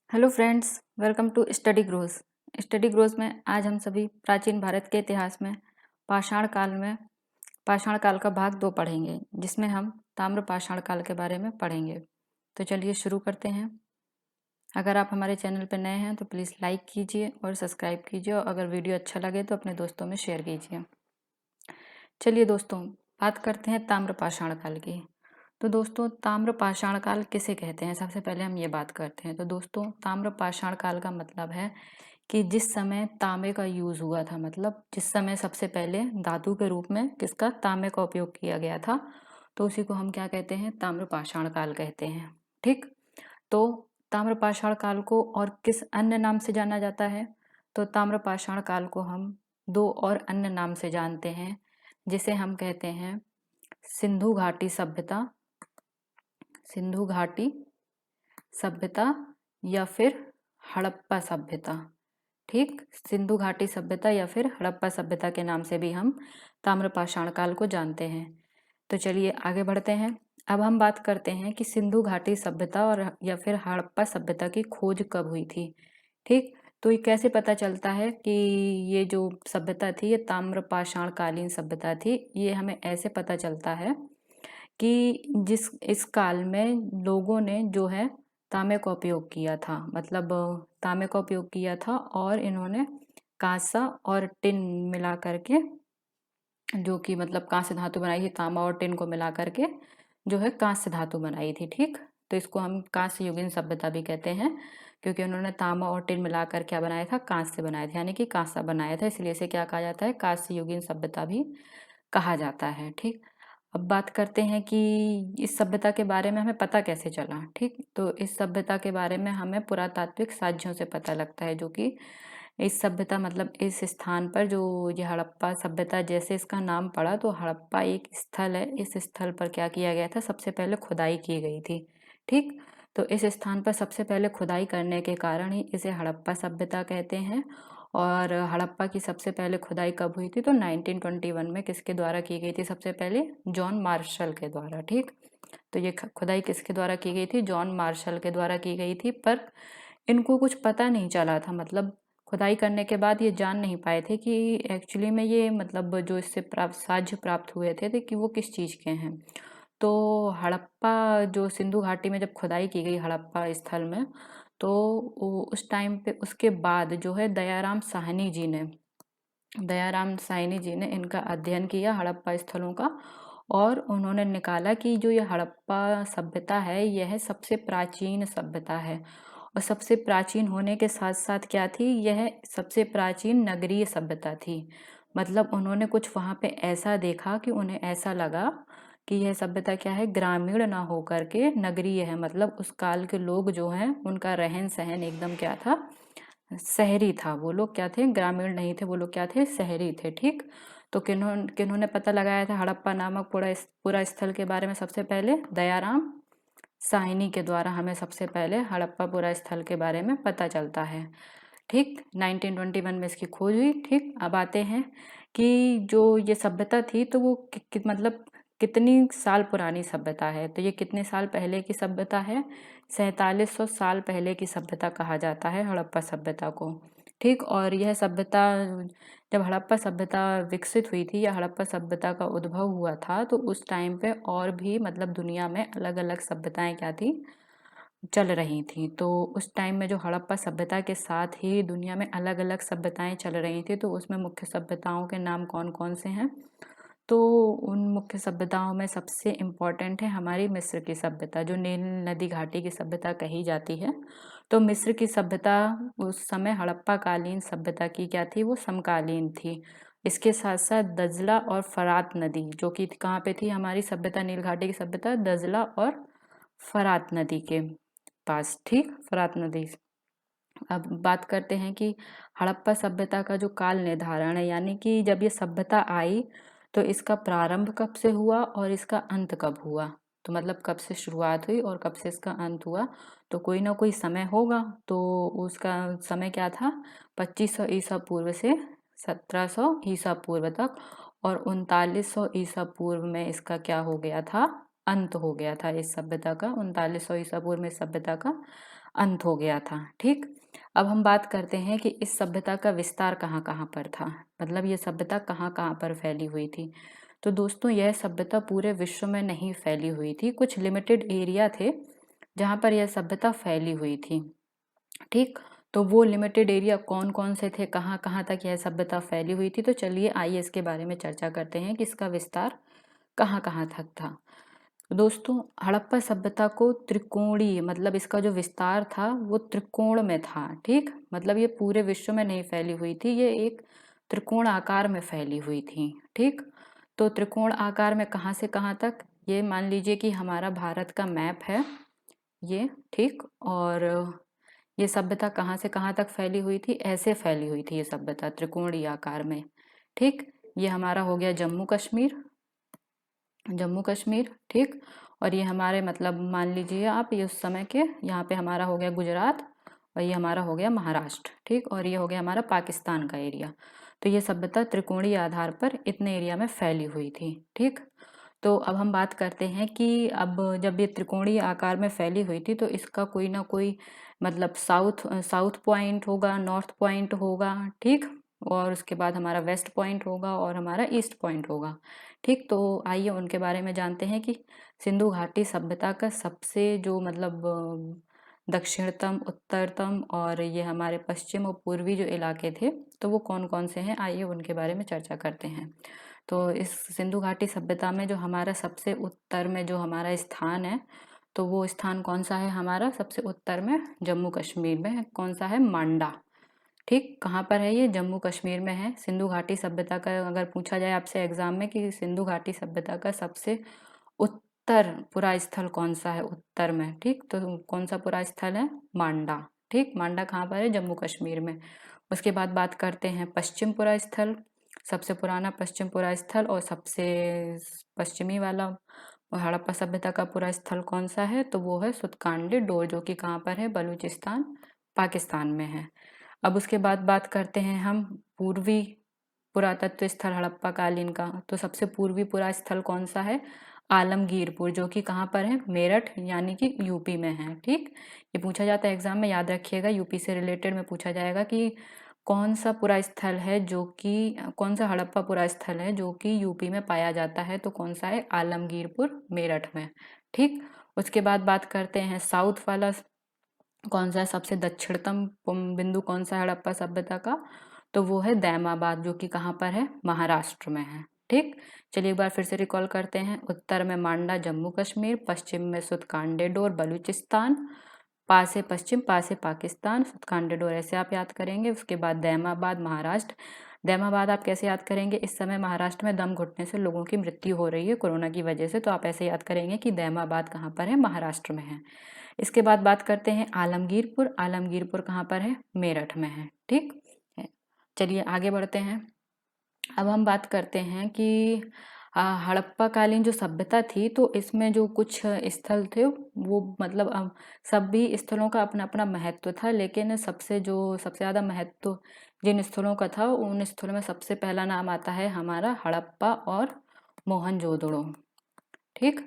Hello friends, welcome to study grows. Study grows में आज हम सभी प्राचीन भारत के इतिहास में पाषाण काल का भाग 2 पढ़ेंगे, जिसमें हम ताम्र पाषाण काल के बारे में पढ़ेंगे। तो चलिए शुरू करते हैं। अगर आप हमारे चैनल पर नए हैं तो प्लीज़ लाइक कीजिए और सब्सक्राइब कीजिए, और अगर वीडियो अच्छा लगे तो अपने दोस्तों में शेयर कीजिए। चलिए दोस्तों, बात करते हैं ताम्र पाषाण काल की। तो दोस्तों, ताम्र पाषाण काल किसे कहते हैं, सबसे पहले हम ये बात करते हैं। तो दोस्तों, ताम्र पाषाण काल का मतलब है कि जिस समय तांबे का यूज हुआ था, मतलब जिस समय सबसे पहले धातु के रूप में किसका तांबे का उपयोग किया गया था, तो उसी को हम क्या कहते हैं, ताम्र पाषाण काल कहते हैं। ठीक। तो ताम्र पाषाण काल को और किस अन्य नाम से जाना जाता है, तो ताम्र पाषाण काल को हम 2 और अन्य नाम से जानते हैं, जिसे हम कहते हैं सिंधु घाटी सभ्यता, सिंधु घाटी सभ्यता या फिर हड़प्पा सभ्यता। ठीक, सिंधु घाटी सभ्यता या फिर हड़प्पा सभ्यता के नाम से भी हम ताम्रपाषाण काल को जानते हैं। तो चलिए आगे बढ़ते हैं। अब हम बात करते हैं कि सिंधु घाटी सभ्यता और या फिर हड़प्पा सभ्यता की खोज कब हुई थी। ठीक, तो ये कैसे पता चलता है कि ये जो सभ्यता थी ये ताम्रपाषाण कालीन सभ्यता थी। ये हमें ऐसे पता चलता है कि जिस इस काल में लोगों ने जो है तांबे का उपयोग किया था, मतलब तांबे का उपयोग किया था, और इन्होंने कांसा और टिन मिला करके, जो कि मतलब कांस्य धातु बनाई थी, तांबा और टिन को मिला करके जो है कांस्य धातु बनाई थी। ठीक, तो इसको हम कांस्य युगीन सभ्यता भी कहते हैं, क्योंकि उन्होंने तांबा और टिन मिलाकर क्या बनाया था, कांस्य बनाया था, यानी कि कांसा बनाया था, इसलिए इसे क्या कहा जाता है, कांस्य युगीन सभ्यता भी कहा जाता है। ठीक, अब बात करते हैं कि इस सभ्यता के बारे में हमें पता कैसे चला। ठीक, तो इस सभ्यता के बारे में हमें पुरातात्विक साक्ष्यों से पता लगता है, जो कि इस सभ्यता मतलब इस स्थान पर जो ये हड़प्पा सभ्यता, जैसे इसका नाम पड़ा, तो हड़प्पा एक स्थल है। इस स्थल पर क्या किया गया था, सबसे पहले खुदाई की गई थी। ठीक, तो इस स्थान पर सबसे पहले खुदाई करने के कारण ही इसे हड़प्पा सभ्यता कहते हैं। और हड़प्पा की सबसे पहले खुदाई कब हुई थी, तो 1921 में किसके द्वारा की गई थी, सबसे पहले जॉन मार्शल के द्वारा। ठीक, तो ये खुदाई किसके द्वारा की गई थी, जॉन मार्शल के द्वारा की गई थी। पर इनको कुछ पता नहीं चला था, मतलब खुदाई करने के बाद ये जान नहीं पाए थे कि एक्चुअली में ये मतलब जो इससे प्राप्त साक्ष्य प्राप्त हुए थे कि वो किस चीज़ के हैं। तो हड़प्पा जो सिंधु घाटी में जब खुदाई की गई हड़प्पा स्थल में, तो उस टाइम पे उसके बाद जो है दयाराम साहनी जी ने इनका अध्ययन किया हड़प्पा स्थलों का, और उन्होंने निकाला कि जो ये हड़प्पा सभ्यता है यह सबसे प्राचीन सभ्यता है। और सबसे प्राचीन होने के साथ साथ क्या थी, यह सबसे प्राचीन नगरीय सभ्यता थी। मतलब उन्होंने कुछ वहाँ पे ऐसा देखा कि उन्हें ऐसा लगा कि यह सभ्यता क्या है, ग्रामीण ना होकर के नगरीय है। मतलब उस काल के लोग जो हैं उनका रहन सहन एकदम क्या था, शहरी था। वो लोग क्या थे, ग्रामीण नहीं थे, वो लोग क्या थे, शहरी थे। ठीक, तो किन्होंने पता लगाया था हड़प्पा नामक पूरा स्थल के बारे में, सबसे पहले दयाराम साहनी के द्वारा हमें सबसे पहले हड़प्पा पूरा स्थल के बारे में पता चलता है। ठीक, 1921 में इसकी खोज हुई। ठीक, अब आते हैं कि जो ये सभ्यता थी तो वो मतलब कितनी साल पुरानी सभ्यता है। तो ये कितने साल पहले की सभ्यता है, 4700 साल पहले की सभ्यता कहा जाता है हड़प्पा सभ्यता को। ठीक, और यह सभ्यता जब हड़प्पा सभ्यता विकसित हुई थी या हड़प्पा सभ्यता का उद्भव हुआ था, तो उस टाइम पे और भी मतलब दुनिया में अलग अलग सभ्यताएं क्या थी, चल रही थी। तो उस टाइम में जो हड़प्पा सभ्यता के साथ ही दुनिया में अलग अलग सभ्यताएं चल रही थी, तो उसमें मुख्य सभ्यताओं के नाम कौन कौन से हैं, तो उन मुख्य सभ्यताओं में सबसे इम्पोर्टेंट है हमारी मिस्र की सभ्यता, जो नील नदी घाटी की सभ्यता कही जाती है। तो मिस्र की सभ्यता उस समय हड़प्पा कालीन सभ्यता की क्या थी, वो समकालीन थी। इसके साथ साथ दजला और फरात नदी, जो कि कहाँ पे थी हमारी सभ्यता, नील घाटी की सभ्यता दजला और फरात नदी के पास। ठीक, फरात नदी। अब बात करते हैं कि हड़प्पा सभ्यता का जो काल निर्धारण है, यानी कि जब ये सभ्यता आई तो इसका प्रारंभ कब से हुआ और इसका अंत कब हुआ। तो मतलब कब से शुरुआत हुई और कब से इसका अंत हुआ, तो कोई ना कोई समय होगा। तो उसका समय क्या था, 2500 ईसा पूर्व से 1700 ईसा पूर्व तक, और 3900 ईसा पूर्व में इसका क्या हो गया था, अंत हो गया था इस सभ्यता का। 3900 ईसा पूर्व में इस सभ्यता का अंत हो गया था। ठीक, अब हम बात करते हैं कि इस सभ्यता का विस्तार कहाँ कहाँ पर था, मतलब ये सभ्यता कहाँ कहाँ पर फैली हुई थी। तो दोस्तों यह सभ्यता पूरे विश्व में नहीं फैली हुई थी, कुछ लिमिटेड एरिया थे जहाँ पर यह सभ्यता फैली हुई थी। ठीक, तो वो लिमिटेड एरिया कौन कौन से थे, कहाँ कहाँ तक यह सभ्यता फैली हुई थी, तो चलिए आइए इसके बारे में चर्चा करते हैं कि इसका विस्तार कहाँ कहाँ तक था। दोस्तों हड़प्पा सभ्यता को त्रिकोणीय, मतलब इसका जो विस्तार था वो त्रिकोण में था। ठीक, मतलब ये पूरे विश्व में नहीं फैली हुई थी, ये एक त्रिकोण आकार में फैली हुई थी। ठीक, तो त्रिकोण आकार में कहाँ से कहाँ तक, ये मान लीजिए कि हमारा भारत का मैप है ये। ठीक, और ये सभ्यता कहाँ से कहाँ तक फैली हुई थी, ऐसे फैली हुई थी ये सभ्यता त्रिकोणीय आकार में। ठीक, ये हमारा हो गया जम्मू कश्मीर, जम्मू कश्मीर। ठीक, और ये हमारे मतलब मान लीजिए आप ये उस समय के, यहाँ पे हमारा हो गया गुजरात और ये हमारा हो गया महाराष्ट्र। ठीक, और ये हो गया हमारा पाकिस्तान का एरिया। तो ये सभ्यता त्रिकोणीय आधार पर इतने एरिया में फैली हुई थी। ठीक, तो अब हम बात करते हैं कि अब जब ये त्रिकोणीय आकार में फैली हुई थी तो इसका कोई ना कोई मतलब साउथ पॉइंट होगा, नॉर्थ पॉइंट होगा। ठीक, और उसके बाद हमारा वेस्ट पॉइंट होगा और हमारा ईस्ट पॉइंट होगा। ठीक, तो आइए उनके बारे में जानते हैं कि सिंधु घाटी सभ्यता का सबसे जो मतलब दक्षिणतम, उत्तरतम और ये हमारे पश्चिम और पूर्वी जो इलाके थे तो वो कौन कौन से हैं, आइए उनके बारे में चर्चा करते हैं। तो इस सिंधु घाटी सभ्यता में जो हमारा सबसे उत्तर में जो हमारा स्थान है, तो वो स्थान कौन सा है, हमारा सबसे उत्तर में जम्मू कश्मीर में कौन सा है, मांडा। ठीक, कहाँ पर है ये, जम्मू कश्मीर में है। सिंधु घाटी सभ्यता का अगर पूछा जाए आपसे एग्जाम में कि सिंधु घाटी सभ्यता का सबसे उत्तर पुरा स्थल कौन सा है उत्तर में, ठीक, तो कौन सा पुरा स्थल है, मांडा। ठीक, मांडा कहाँ पर है, जम्मू कश्मीर में। उसके बाद बात करते हैं पश्चिम पुरा स्थल, सबसे पुराना पश्चिम पुरा स्थल और सबसे पश्चिमी वाला हड़प्पा सभ्यता का पुरा स्थल कौन सा है, तो वो है सुतकांडी डोर, जो कि कहाँ पर है, बलूचिस्तान पाकिस्तान में है। अब उसके बाद बात करते हैं हम पूर्वी पुरातत्व स्थल हड़प्पा कालीन का, तो सबसे पूर्वी पुरा स्थल कौन सा है, आलमगीरपुर, जो कि कहाँ पर है, मेरठ यानी कि यूपी में है। ठीक, ये पूछा जाता है एग्जाम में, याद रखिएगा, यूपी से रिलेटेड में पूछा जाएगा कि कौन सा पुरा स्थल है जो कि, कौन सा हड़प्पा पुरा स्थल है जो कि यूपी में पाया जाता है, तो कौन सा है, आलमगीरपुर मेरठ में। ठीक, उसके बाद बात करते हैं साउथ वाला कौन सा है, सबसे दक्षिणतम बिंदु कौन सा है हड़प्पा सभ्यता का, तो वो है दैमाबाद, जो कि कहाँ पर है, महाराष्ट्र में है। ठीक, चलिए एक बार फिर से रिकॉल करते हैं, उत्तर में मांडा जम्मू कश्मीर, पश्चिम में सुतकांडेडोर बलूचिस्तान, पास है पश्चिम, पास है पाकिस्तान, सुतकांडेडोर ऐसे आप याद करेंगे। उसके बाद दैमाबाद महाराष्ट्र, दैमाबाद आप कैसे याद करेंगे, इस समय महाराष्ट्र में दम घुटने से लोगों की मृत्यु हो रही है कोरोना की वजह से, तो आप ऐसे याद करेंगे कि दैमाबाद कहाँ पर है, महाराष्ट्र में है। इसके बाद बात करते हैं आलमगीरपुर, आलमगीरपुर कहाँ पर है, मेरठ में है। ठीक है, चलिए आगे बढ़ते हैं। अब हम बात करते हैं कि हड़प्पा कालीन जो सभ्यता थी तो इसमें जो कुछ स्थल थे वो मतलब सभी स्थलों का अपना अपना महत्व था, लेकिन सबसे ज़्यादा महत्व जिन स्थलों का था उन स्थलों में सबसे पहला नाम आता है हमारा हड़प्पा और मोहनजोदड़ो। ठीक,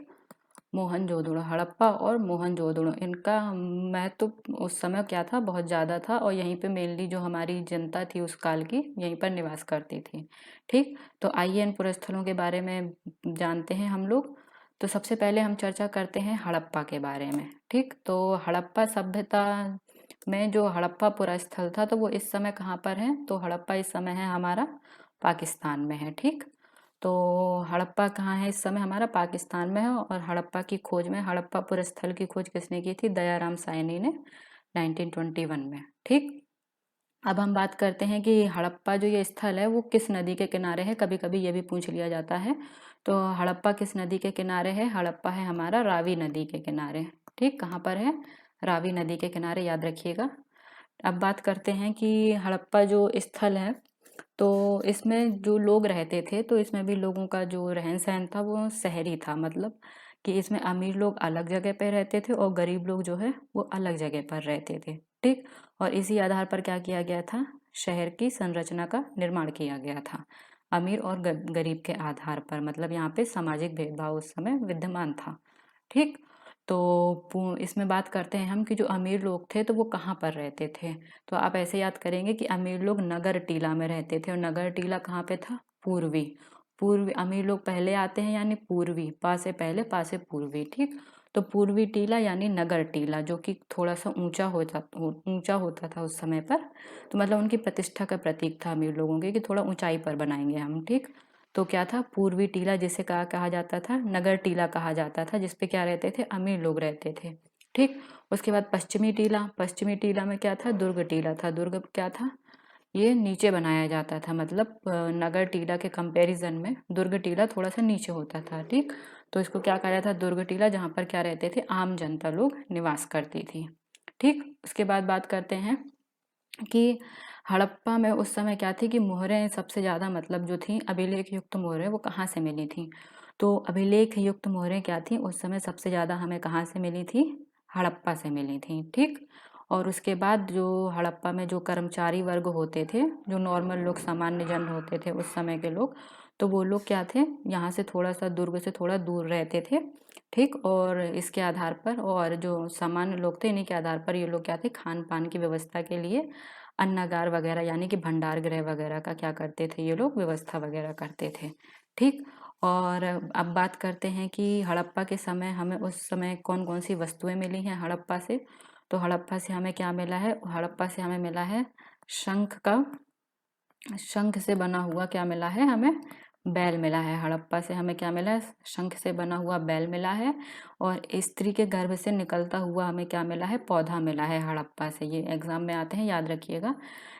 मोहनजोदड़ो, हड़प्पा और मोहनजोदड़ो, इनका महत्व उस समय क्या था, बहुत ज़्यादा था, और यहीं पे मेनली जो हमारी जनता थी उस काल की यहीं पर निवास करती थी। ठीक, तो आइए इन पुरस्थलों के बारे में जानते हैं हम लोग। तो सबसे पहले हम चर्चा करते हैं हड़प्पा के बारे में। ठीक, तो हड़प्पा सभ्यता में जो हड़प्पा पुरस्थल था तो वो इस समय कहाँ पर है, तो हड़प्पा इस समय है हमारा पाकिस्तान में है। ठीक, तो हड़प्पा कहाँ है इस समय, हमारा पाकिस्तान में है, और हड़प्पा की खोज में, हड़प्पा पुरस्थल की खोज किसने की थी, दयाराम सायनी ने 1921 में। ठीक, अब हम बात करते हैं कि हड़प्पा जो ये स्थल है वो किस नदी के किनारे है, कभी कभी ये भी पूछ लिया जाता है। तो हड़प्पा किस नदी के किनारे है, हड़प्पा है हमारा रावी नदी के किनारे। ठीक, कहाँ पर है, रावी नदी के किनारे, याद रखिएगा। अब बात करते हैं कि हड़प्पा जो स्थल है तो इसमें जो लोग रहते थे तो इसमें भी लोगों का जो रहन सहन था वो शहरी था, मतलब कि इसमें अमीर लोग अलग जगह पर रहते थे और गरीब लोग जो है वो अलग जगह पर रहते थे। ठीक, और इसी आधार पर क्या किया गया था, शहर की संरचना का निर्माण किया गया था, अमीर और गरीब के आधार पर, मतलब यहाँ पे सामाजिक भेदभाव उस समय विद्यमान था। ठीक, तो इसमें बात करते हैं हम कि जो अमीर लोग थे तो वो कहाँ पर रहते थे। तो आप ऐसे याद करेंगे कि अमीर लोग नगर टीला में रहते थे, और नगर टीला कहाँ पे था? पूर्वी। पूर्वी अमीर लोग पहले आते हैं, यानी पूर्वी, पा से पहले पा से पूर्वी, ठीक। तो पूर्वी टीला यानी नगर टीला, जो कि थोड़ा सा ऊंचा होता था उस समय पर। तो मतलब उनकी प्रतिष्ठा का प्रतीक था अमीर लोगों के, कि थोड़ा ऊंचाई पर बनाएंगे हम, ठीक। तो क्या था? पूर्वी टीला, जिसे कहा जाता था नगर टीला कहा जाता था, जिसपे क्या रहते थे? अमीर लोग रहते थे, ठीक। उसके बाद पश्चिमी टीला, पश्चिमी टीला में क्या था? दुर्ग टीला था। दुर्ग क्या था? ये नीचे बनाया जाता था, मतलब नगर टीला के कंपैरिजन में दुर्ग टीला थोड़ा सा नीचे होता था, ठीक। तो इसको क्या कहा जाता था? दुर्ग टीला, जहाँ पर क्या रहते थे? आम जनता लोग निवास करती थी, ठीक। उसके बाद बात करते हैं कि हड़प्पा में उस समय क्या थी कि मोहरें सबसे ज़्यादा, मतलब जो थी अभिलेख युक्त मोहरें, वो कहाँ से मिली थी? तो अभिलेख युक्त मोहरें क्या थी उस समय? सबसे ज़्यादा हमें कहाँ से मिली थी? हड़प्पा से मिली थी, ठीक। और उसके बाद जो हड़प्पा में जो कर्मचारी वर्ग होते थे, जो नॉर्मल लोग, सामान्य जन होते थे उस समय के लोग, तो वो लोग क्या थे? यहाँ से थोड़ा सा, दुर्ग से थोड़ा दूर रहते थे, ठीक। और इसके आधार पर, और जो सामान्य लोग थे, इन्हीं के आधार पर ये लोग क्या थे? खान पान की व्यवस्था के लिए अन्नागार वगैरह, यानी कि भंडार गृह वगैरह का क्या करते थे? ये लोग व्यवस्था वगैरह करते थे, ठीक। और अब बात करते हैं कि हड़प्पा के समय हमें उस समय कौन कौन सी वस्तुएं मिली हैं हड़प्पा से। तो हड़प्पा से हमें क्या मिला है? हड़प्पा से हमें मिला है शंख से बना हुआ क्या मिला है हमें? बैल मिला है। हड़प्पा से हमें क्या मिला है? शंख से बना हुआ बैल मिला है। और स्त्री के गर्भ से निकलता हुआ हमें क्या मिला है? पौधा मिला है हड़प्पा से। ये एग्जाम में आते हैं, याद रखिएगा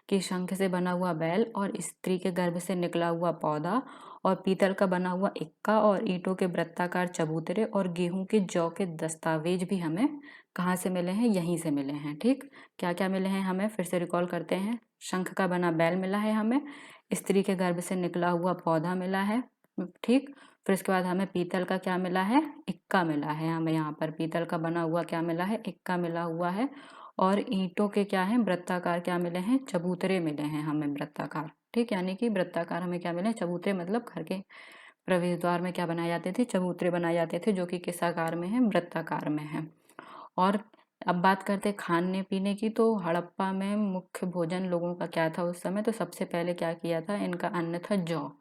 कि शंख से बना हुआ बैल, और स्त्री के गर्भ से निकला हुआ पौधा, और पीतल का बना हुआ इक्का, और ईंटों के वृत्ताकार चबूतरे, और गेहूं के जौ के दस्तावेज भी हमें कहाँ से मिले हैं? यहीं से मिले हैं, ठीक। क्या क्या मिले हैं हमें? फिर से रिकॉल करते हैं। शंख का बना बैल मिला है हमें, स्त्री के गर्भ से निकला हुआ पौधा मिला है, ठीक। फिर इसके बाद हमें पीतल का क्या मिला है? इक्का मिला है हमें। यहाँ पर पीतल का बना हुआ क्या मिला है? इक्का मिला हुआ है। और ईंटों के क्या है? वृत्ताकार क्या मिले हैं? चबूतरे मिले हैं हमें, वृत्ताकार, ठीक। यानी कि वृत्ताकार हमें क्या मिले? चबूतरे, मतलब घर के प्रवेश द्वार में क्या बनाए जाते थे? चबूतरे बनाए जाते थे, जो कि किस आकार में है? वृत्ताकार में है। और अब बात करते हैं खाने पीने की। तो हड़प्पा में मुख्य भोजन लोगों का क्या था उस समय? तो सबसे पहले क्या किया था? इनका अन्न था जौ,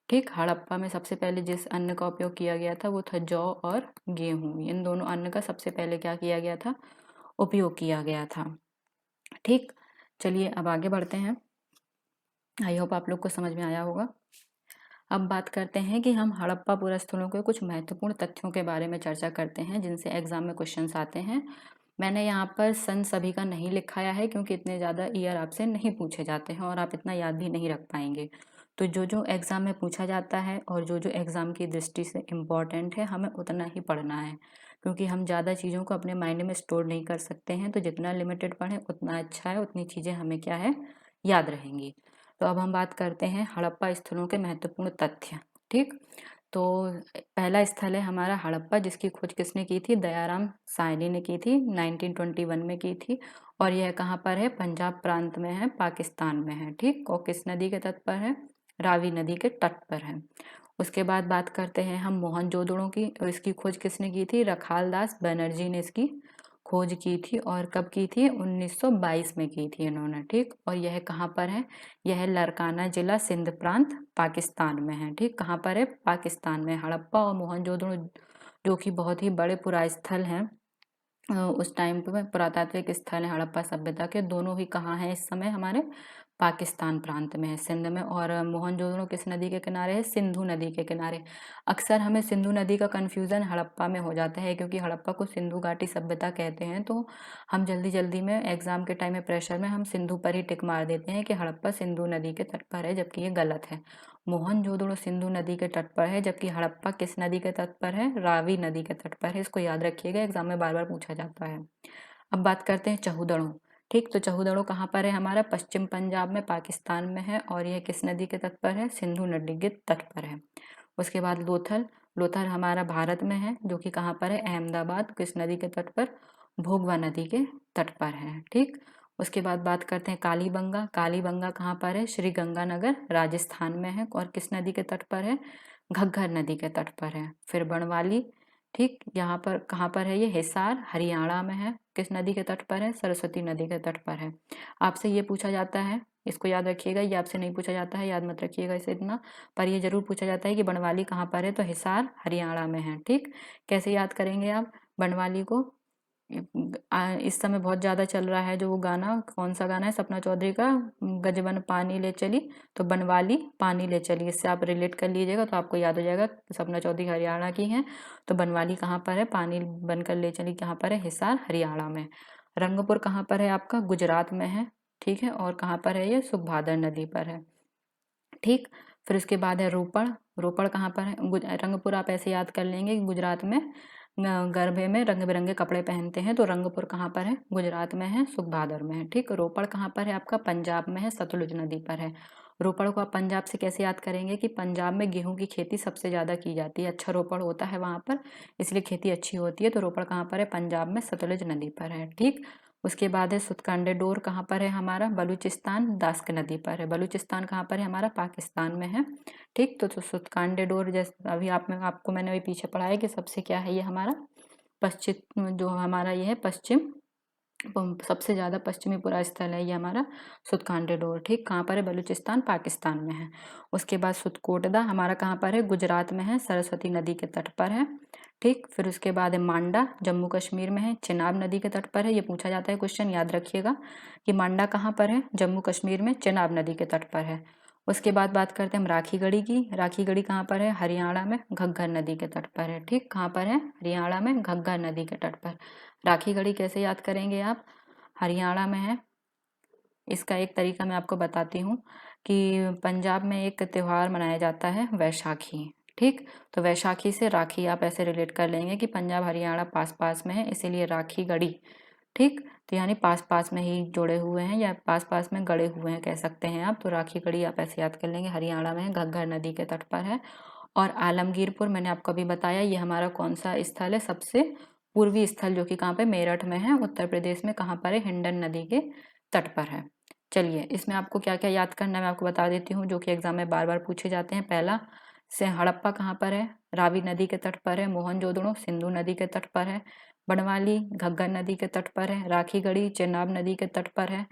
ठीक। हड़प्पा में सबसे पहले जिस अन्न का उपयोग किया गया था वो था जौ और गेहूं। इन दोनों अन्न का सबसे पहले क्या किया गया था? उपयोग किया गया था, ठीक। चलिए अब आगे बढ़ते हैं। आई होप आप लोग को समझ में आया होगा। अब बात करते हैं कि हम हड़प्पा पुरस्थलों के कुछ महत्वपूर्ण तथ्यों के बारे में चर्चा करते हैं, जिनसे एग्जाम में क्वेश्चंस आते हैं। मैंने यहाँ पर सन सभी का नहीं लिखाया है, क्योंकि इतने ज़्यादा ईयर आपसे नहीं पूछे जाते हैं और आप इतना याद भी नहीं रख पाएंगे। तो जो जो एग्ज़ाम में पूछा जाता है और जो जो एग्ज़ाम की दृष्टि से इम्पॉर्टेंट है, हमें उतना ही पढ़ना है, क्योंकि हम ज़्यादा चीज़ों को अपने माइंड में स्टोर नहीं कर सकते हैं। तो जितना लिमिटेड पढ़ें उतना अच्छा है, उतनी चीज़ें हमें क्या है? याद रहेंगी। तो अब हम बात करते हैं हड़प्पा स्थलों के महत्वपूर्ण तथ्य, ठीक। तो पहला स्थल है हमारा हड़प्पा, जिसकी खोज किसने की थी? दयाराम सायनी ने की थी, 1921 में की थी। और यह कहाँ पर है? पंजाब प्रांत में है, पाकिस्तान में है, ठीक। और किस नदी के तट पर है? रावी नदी के तट पर है। उसके बाद बात करते हैं हम मोहनजोदड़ो की। और इसकी खोज किसने की थी? रखालदास बनर्जी ने इसकी खोज की थी। और कब की थी? 1922 में की थी इन्होंने, ठीक। और यह कहाँ पर है? यह लरकाना जिला, सिंध प्रांत, पाकिस्तान में है, ठीक। कहाँ पर है? पाकिस्तान में। हड़प्पा और मोहनजोदड़ो, जो कि बहुत ही बड़े पुरास्थल हैं, उस टाइम पे पुरातात्विक स्थल है हड़प्पा सभ्यता के, दोनों ही कहाँ हैं इस समय? हमारे पाकिस्तान प्रांत में है, सिंध में। और मोहनजोदड़ो किस नदी के किनारे है? सिंधु नदी के किनारे। अक्सर हमें सिंधु नदी का कंफ्यूजन हड़प्पा में हो जाता है, क्योंकि हड़प्पा को सिंधु घाटी सभ्यता कहते हैं। तो हम जल्दी जल्दी में एग्जाम के टाइम में प्रेशर में हम सिंधु पर ही टिक मार देते हैं कि हड़प्पा सिंधु नदी के तट पर है, जबकि ये गलत है। मोहनजोदड़ो सिंधु नदी के तट पर है, जबकि हड़प्पा किस नदी के तट पर है? रावी नदी के तट पर है। इसको याद रखिएगा, एग्जाम में बार बार पूछा जाता है। अब बात करते हैं चहुदड़ो, ठीक। तो चहुदड़ो कहाँ पर है? हमारा पश्चिम पंजाब में, पाकिस्तान में है। और यह किस नदी के तट पर है? सिंधु नदी के तट पर है। उसके बाद लोथल, लोथल हमारा भारत में है, जो कि कहाँ पर है? अहमदाबाद, किस नदी के तट पर? भोगवा नदी के तट पर है, ठीक। उसके बाद बात करते हैं कालीबंगा। कालीबंगा कहाँ पर है? श्री गंगानगर, राजस्थान में है। और किस नदी के तट पर है? घग्गर नदी के तट पर है। फिर बनवाली, ठीक, यहाँ पर कहाँ पर है ये? हिसार हरियाणा में है। किस नदी के तट पर है? सरस्वती नदी के तट पर है। आपसे ये पूछा जाता है, इसको याद रखिएगा, ये आपसे नहीं पूछा जाता है, याद मत रखिएगा इसे इतना, पर ये जरूर पूछा जाता है कि बनवाली कहाँ पर है, तो हिसार हरियाणा में है। ठीक, कैसे याद करेंगे आप बनवाली को? इस समय बहुत ज़्यादा चल रहा है जो वो गाना, कौन सा गाना है सपना चौधरी का, गजबन पानी ले चली, तो बनवाली पानी ले चली, इससे आप रिलेट कर लीजिएगा तो आपको याद हो जाएगा। सपना चौधरी हरियाणा की हैं, तो बनवाली कहाँ पर है? पानी बनकर ले चली कहाँ पर है? हिसार हरियाणा में। रंगपुर कहाँ पर है आपका? गुजरात में है। ठीक है, और कहाँ पर है ये? सुखभादर नदी पर है। ठीक, फिर उसके बाद है रोपड़। रोपड़ कहाँ पर है? रंगपुर आप ऐसे याद कर लेंगे कि गुजरात में गरबे में रंग बिरंगे कपड़े पहनते हैं, तो रंगपुर कहाँ पर है? गुजरात में है, सुखभादर में है। ठीक, रोपड़ कहाँ पर है आपका? पंजाब में है, सतलुज नदी पर है। रोपड़ को आप पंजाब से कैसे याद करेंगे कि पंजाब में गेहूं की खेती सबसे ज़्यादा की जाती है, अच्छा रोपड़ होता है वहाँ पर, इसलिए खेती अच्छी होती है। तो रोपड़ कहाँ पर है? पंजाब में, सतलुज नदी पर है। ठीक, उसके बाद है सुतकांडे डोर, कहाँ पर है हमारा? बलूचिस्तान, दास्क नदी पर है। बलूचिस्तान कहाँ पर है हमारा? पाकिस्तान में है। ठीक, तो सुतकांडे डोर जैसे अभी आपको मैंने अभी पीछे पढ़ा है कि सबसे क्या है ये हमारा पश्चिम, जो हमारा ये है पश्चिम, सबसे ज़्यादा पश्चिमी पूरा स्थल है ये हमारा सुतकांडे डोर। ठीक, कहाँ पर है? बलूचिस्तान, पाकिस्तान में है। उसके बाद सुतकोटदा हमारा कहाँ पर है? गुजरात में है, सरस्वती नदी के तट पर है। ठीक, फिर उसके बाद है मांडा, जम्मू कश्मीर में है, चिनाब नदी के तट पर है। ये पूछा जाता है क्वेश्चन, याद रखिएगा कि मांडा कहाँ पर है? जम्मू कश्मीर में, चिनाब नदी के तट पर है। उसके बाद बात करते हैं हम राखीगढ़ी की। राखीगढ़ी कहाँ पर है? हरियाणा में, घग्गर नदी के तट पर है। ठीक, कहाँ पर है? हरियाणा में, घग्गर नदी के तट पर। राखीगढ़ी कैसे याद करेंगे आप? हरियाणा में है। इसका एक तरीका मैं आपको बताती हूँ कि पंजाब में एक त्यौहार मनाया जाता है वैशाखी। ठीक, तो वैशाखी से राखी आप ऐसे रिलेट कर लेंगे कि पंजाब हरियाणा पास पास में है, इसीलिए राखी गढ़ी। ठीक, तो यानी पास पास में ही जुड़े हुए हैं या पास पास में गड़े हुए हैं कह सकते हैं आप, तो राखी गढ़ी आप ऐसे याद कर लेंगे, हरियाणा में है, घग्गर नदी के तट पर है। और आलमगीरपुर मैंने आपको अभी बताया, ये हमारा कौन सा स्थल है? सबसे पूर्वी स्थल, जो कि कहाँ पे? मेरठ में है, उत्तर प्रदेश में। कहाँ पर है? हिंडन नदी के तट पर है। चलिए, इसमें आपको क्या क्या याद करना है मैं आपको बता देती हूँ, जो कि एग्जाम में बार बार पूछे जाते हैं। पहला से हड़प्पा कहाँ पर है? रावी नदी के तट पर है। मोहनजोदड़ो सिंधु नदी के तट पर है। बनवाली घग्गर नदी के तट पर है। राखीगढ़ी चेनाब नदी के तट पर है।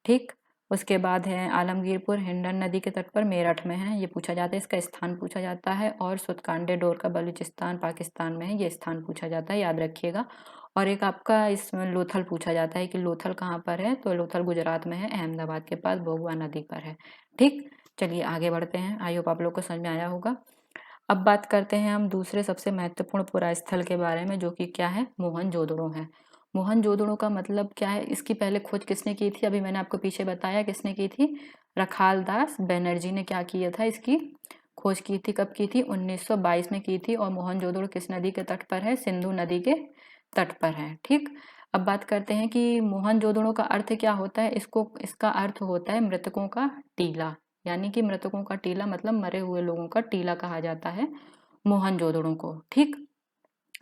ठीक, उसके बाद है आलमगीरपुर हिंडन नदी के तट पर, मेरठ में है, ये पूछा जाता है, इसका स्थान पूछा जाता है। और सुतकांडे डोर का बलूचिस्तान, पाकिस्तान में है, ये स्थान पूछा जाता है, याद रखिएगा। और एक आपका इसमें लोथल पूछा जाता है कि लोथल कहाँ पर है, तो लोथल गुजरात में है, अहमदाबाद के पास भोगवा नदी पर है। ठीक, चलिए आगे बढ़ते हैं, आई होप आप लोग को समझ में आया होगा। अब बात करते हैं हम दूसरे सबसे महत्वपूर्ण पुरास्थल के बारे में, जो कि क्या है? मोहनजोदड़ो है। मोहनजोदड़ो का मतलब क्या है? इसकी पहले खोज किसने की थी? अभी मैंने आपको पीछे बताया किसने की थी, रखाल दास बनर्जी ने क्या किया था, इसकी खोज की थी। कब की थी? 1922 में की थी। और मोहनजोदड़ो किस नदी के तट पर है? सिंधु नदी के तट पर है। ठीक, अब बात करते हैं कि मोहनजोदड़ो का अर्थ क्या होता है। इसका अर्थ होता है मृतकों का टीला, यानी कि मृतकों का टीला मतलब मरे हुए लोगों का टीला कहा जाता है मोहनजोदड़ो को। ठीक,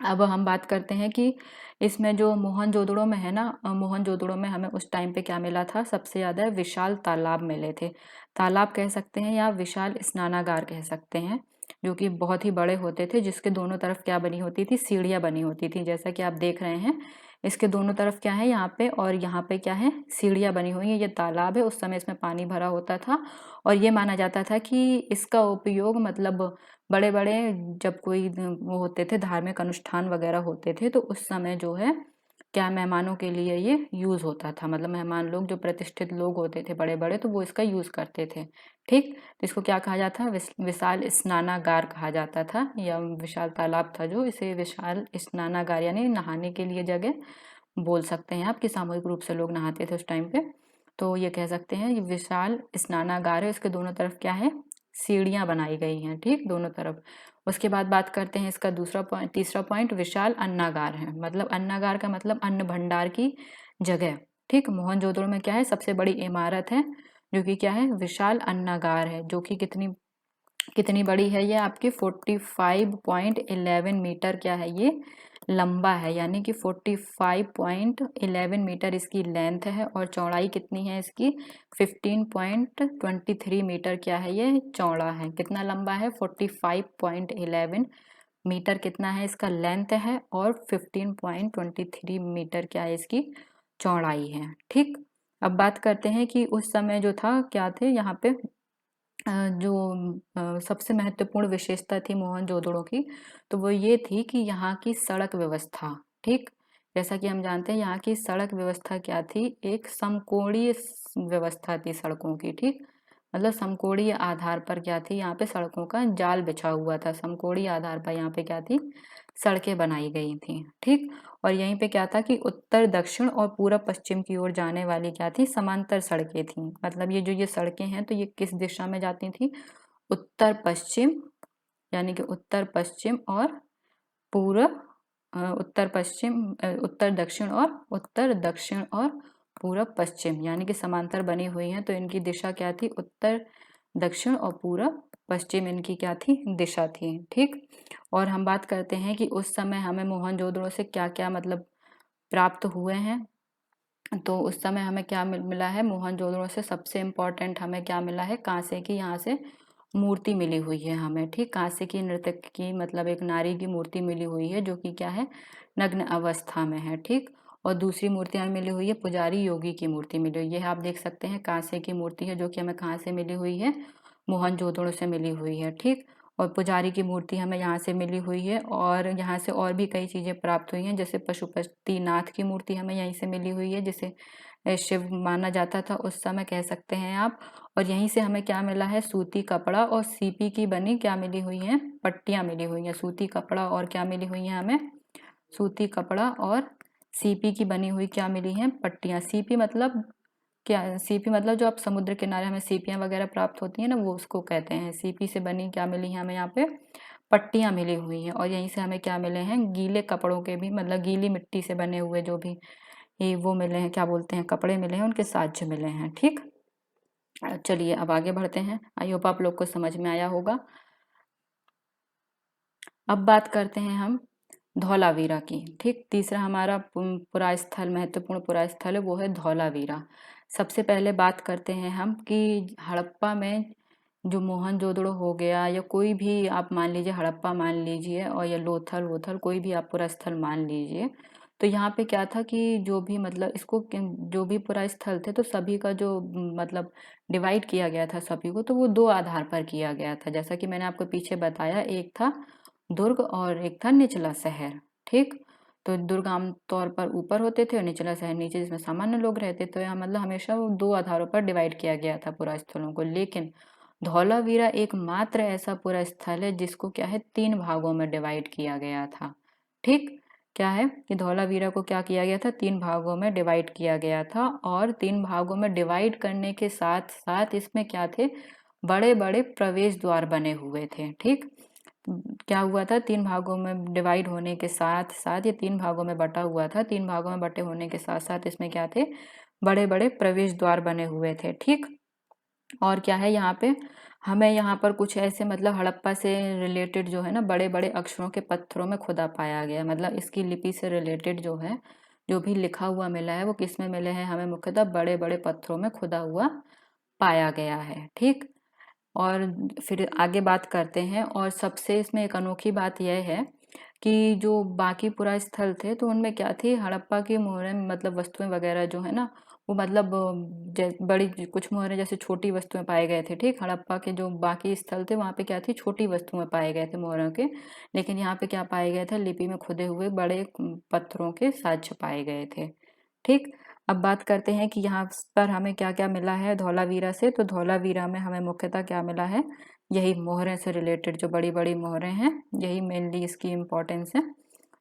अब हम बात करते हैं कि इसमें जो मोहनजोदड़ो में है ना, मोहनजोदड़ो में हमें उस टाइम पे क्या मिला था? सबसे ज्यादा विशाल तालाब मिले थे। तालाब कह सकते हैं या विशाल स्नानागार कह सकते हैं, जो कि बहुत ही बड़े होते थे, जिसके दोनों तरफ क्या बनी होती थी? सीढ़ियां बनी होती थी, जैसा कि आप देख रहे हैं। इसके दोनों तरफ क्या है यहाँ पे, और यहाँ पे क्या है? सीढ़ियां बनी हुई है। ये तालाब है, उस समय इसमें पानी भरा होता था। और ये माना जाता था कि इसका उपयोग मतलब बड़े बड़े जब कोई वो होते थे, धार्मिक अनुष्ठान वगैरह होते थे, तो उस समय जो है क्या, मेहमानों के लिए ये यूज होता था। मतलब मेहमान लोग जो प्रतिष्ठित लोग होते थे बड़े बड़े, तो वो इसका यूज करते थे। ठीक, तो इसको क्या कहा जाता है? विशाल स्नानागार कहा जाता था, या विशाल तालाब था जो, इसे विशाल स्नानागार यानी नहाने के लिए जगह बोल सकते हैं आप, कि सामूहिक रूप से लोग नहाते थे उस टाइम पे। तो ये कह सकते हैं ये विशाल स्नानागार है। इसके दोनों तरफ क्या है? सीढ़ियां बनाई गई हैं। ठीक, दोनों तरफ। उसके बाद बात करते हैं इसका तीसरा पॉइंट, विशाल अन्नागार है। मतलब अन्नागार का मतलब अन्न भंडार की जगह। ठीक, मोहनजोदड़ो में क्या है? सबसे बड़ी इमारत है, जो कि क्या है? विशाल अन्नागार है, जो कि कितनी कितनी बड़ी है? ये आपकी 45.11 मीटर क्या है ये? लंबा है, यानी कि 45.11 मीटर इसकी लेंथ है। और चौड़ाई कितनी है इसकी? 15.23 मीटर क्या है ये? चौड़ा है। कितना लंबा है? 45.11 मीटर कितना है इसका लेंथ है, और 15.23 मीटर क्या है इसकी चौड़ाई है। ठीक, अब बात करते हैं कि उस समय जो था क्या थे यहाँ पे जो सबसे महत्वपूर्ण विशेषता थी मोहनजोदड़ो की, तो वो ये थी कि यहाँ की सड़क व्यवस्था। ठीक, जैसा कि हम जानते हैं यहाँ की सड़क व्यवस्था क्या थी, एक समकोणीय व्यवस्था थी सड़कों की। ठीक, मतलब समकोणीय आधार पर क्या थी, यहाँ पे सड़कों का जाल बिछा हुआ था, समकोणीय आधार पर यहाँ पे क्या थी, सड़कें बनाई गई थी। ठीक, और यहीं पे क्या था कि उत्तर दक्षिण और पूरब पश्चिम की ओर जाने वाली क्या थी, समांतर सड़कें थी। मतलब ये सड़कें हैं तो ये किस दिशा में जाती थी, उत्तर पश्चिम, यानी कि उत्तर पश्चिम और पूरब, उत्तर पश्चिम, उत्तर दक्षिण और पूरब पश्चिम, यानी कि समांतर बनी हुई हैं, तो इनकी दिशा क्या थी, उत्तर दक्षिण और पूरब पश्चिम इनकी क्या थी, दिशा थी। ठीक, और हम बात करते हैं कि उस समय हमें मोहनजोदड़ो से क्या क्या मतलब प्राप्त हुए हैं। तो उस समय हमें क्या मिला है, मोहनजोदड़ो से सबसे इम्पोर्टेंट हमें क्या मिला है, कांसे की यहाँ से मूर्ति मिली हुई है हमें। ठीक, कांसे की नर्तक की मतलब एक नारी की मूर्ति मिली हुई है जो कि क्या है, नग्न अवस्था में है। ठीक, और दूसरी मूर्ति हमें मिली हुई है, पुजारी योगी की मूर्ति मिली हुई है। आप देख सकते हैं कांसे की मूर्ति है जो कि हमें कहाँ से मिली हुई है, मोहनजोदड़ो से मिली हुई है। ठीक, और पुजारी की मूर्ति हमें यहाँ से मिली हुई है, और यहाँ से और भी कई चीज़ें प्राप्त हुई हैं, जैसे पशुपतिनाथ की मूर्ति हमें यहीं से मिली हुई है, जिसे शिव माना जाता था उस समय, कह सकते हैं आप। और यहीं से हमें क्या मिला है, सूती कपड़ा और सीपी की बनी क्या मिली हुई हैं, पट्टियाँ मिली हुई हैं। सूती कपड़ा और क्या मिली हुई हैं हमें, सूती कपड़ा और सीपी की बनी हुई क्या मिली हैं, पट्टियाँ। सीपी मतलब क्या, सीपी मतलब जो आप समुद्र किनारे हमें सीपियाँ वगैरह प्राप्त होती हैं ना, वो उसको कहते हैं। सीपी से बनी क्या मिली है हमें यहाँ पे, पट्टियाँ मिली हुई हैं। और यहीं से हमें क्या मिले हैं, गीले कपड़ों के भी, मतलब गीली मिट्टी से बने हुए जो भी ये वो मिले हैं, क्या बोलते हैं, कपड़े मिले हैं, उनके साक्ष्य मिले हैं। ठीक, चलिए अब आगे बढ़ते हैं। आई होप आप लोग को समझ में आया होगा। अब बात करते हैं हम धौलावीरा की। ठीक, तीसरा हमारा पुरा स्थल, महत्वपूर्ण पुरा स्थल है, वो है धौलावीरा। सबसे पहले बात करते हैं हम कि हड़प्पा में जो मोहनजोदड़ो हो गया, या कोई भी आप मान लीजिए, हड़प्पा मान लीजिए, और या लोथल वोथल, कोई भी आप पुरा स्थल मान लीजिए, तो यहाँ पे क्या था कि जो भी मतलब इसको जो भी पुरा स्थल थे तो सभी का जो मतलब डिवाइड किया गया था सभी को, तो वो दो आधार पर किया गया था। जैसा कि मैंने आपको पीछे बताया, एक था दुर्ग और एक था निचला शहर। ठीक, तो दुर्ग आम तौर पर ऊपर होते थे और निचला शहर नीचे, जिसमें सामान्य लोग रहते थे। यहाँ मतलब हमेशा वो दो आधारों पर डिवाइड किया गया था पुरा स्थलों को। लेकिन धौलावीरा एकमात्र ऐसा पुरा स्थल है जिसको क्या है, तीन भागों में डिवाइड किया गया था। ठीक, क्या है कि धौलावीरा को क्या किया गया था, तीन भागों में डिवाइड किया गया था। और तीन भागों में डिवाइड करने के साथ साथ इसमें क्या थे, बड़े बड़े प्रवेश द्वार बने हुए थे। ठीक, क्या हुआ था, तीन भागों में डिवाइड होने के साथ साथ, ये तीन भागों में बटा हुआ था, तीन भागों में बटे होने के साथ साथ इसमें क्या थे, बड़े बड़े प्रवेश द्वार बने हुए थे। ठीक, और क्या है यहाँ पे, हमें यहाँ पर कुछ ऐसे मतलब हड़प्पा से रिलेटेड जो है ना, बड़े बड़े अक्षरों के पत्थरों में खुदा पाया गया। मतलब इसकी लिपि से रिलेटेड जो है, जो भी लिखा हुआ मिला है, वो किस में मिले हैं हमें, मुख्यतः बड़े बड़े पत्थरों में खुदा हुआ पाया गया है। ठीक, और फिर आगे बात करते हैं। और सबसे इसमें एक अनोखी बात यह है कि जो बाकी पुरा स्थल थे तो उनमें क्या थी, हड़प्पा की मोहरें मतलब वस्तुएं वगैरह जो है ना, वो मतलब बड़ी कुछ मोहरें जैसे छोटी वस्तुएं पाए गए थे। ठीक, हड़प्पा के जो बाकी स्थल थे वहाँ पे क्या थी, छोटी वस्तुएं पाए गए थे मोहरों के। लेकिन यहाँ पे क्या पाए गए थे, लिपि में खुदे हुए बड़े पत्थरों के साक्ष्य पाए गए थे। ठीक, अब बात करते हैं कि यहाँ पर हमें क्या क्या मिला है धौलावीरा से। तो धौलावीरा में हमें मुख्यतः क्या मिला है, यही मोहरें से रिलेटेड जो बड़ी बड़ी मोहरें हैं, यही मेनली इसकी इम्पोर्टेंस है।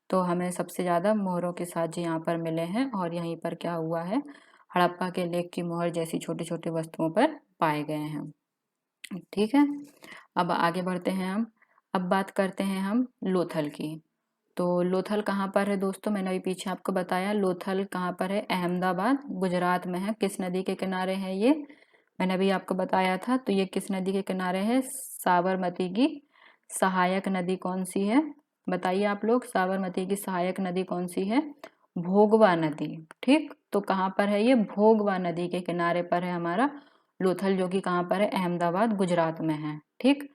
तो हमें सबसे ज़्यादा मोहरों के साक्ष्य यहाँ पर मिले हैं। और यहीं पर क्या हुआ है, हड़प्पा के लेख की मोहर जैसी छोटी छोटी वस्तुओं पर पाए गए हैं। ठीक है, अब आगे बढ़ते हैं हम। अब बात करते हैं हम लोथल की। तो लोथल कहाँ पर है दोस्तों, मैंने अभी पीछे आपको बताया, लोथल कहाँ पर है, अहमदाबाद गुजरात में है। किस नदी के किनारे है ये, मैंने अभी आपको बताया था। तो ये किस नदी के किनारे है, साबरमती की सहायक नदी कौन सी है, बताइए आप लोग, साबरमती की सहायक नदी कौन सी है, भोगवा नदी। ठीक, तो कहाँ पर है ये, भोगवा नदी के किनारे पर है हमारा लोथल, जो कि कहाँ पर है, अहमदाबाद गुजरात में है। ठीक,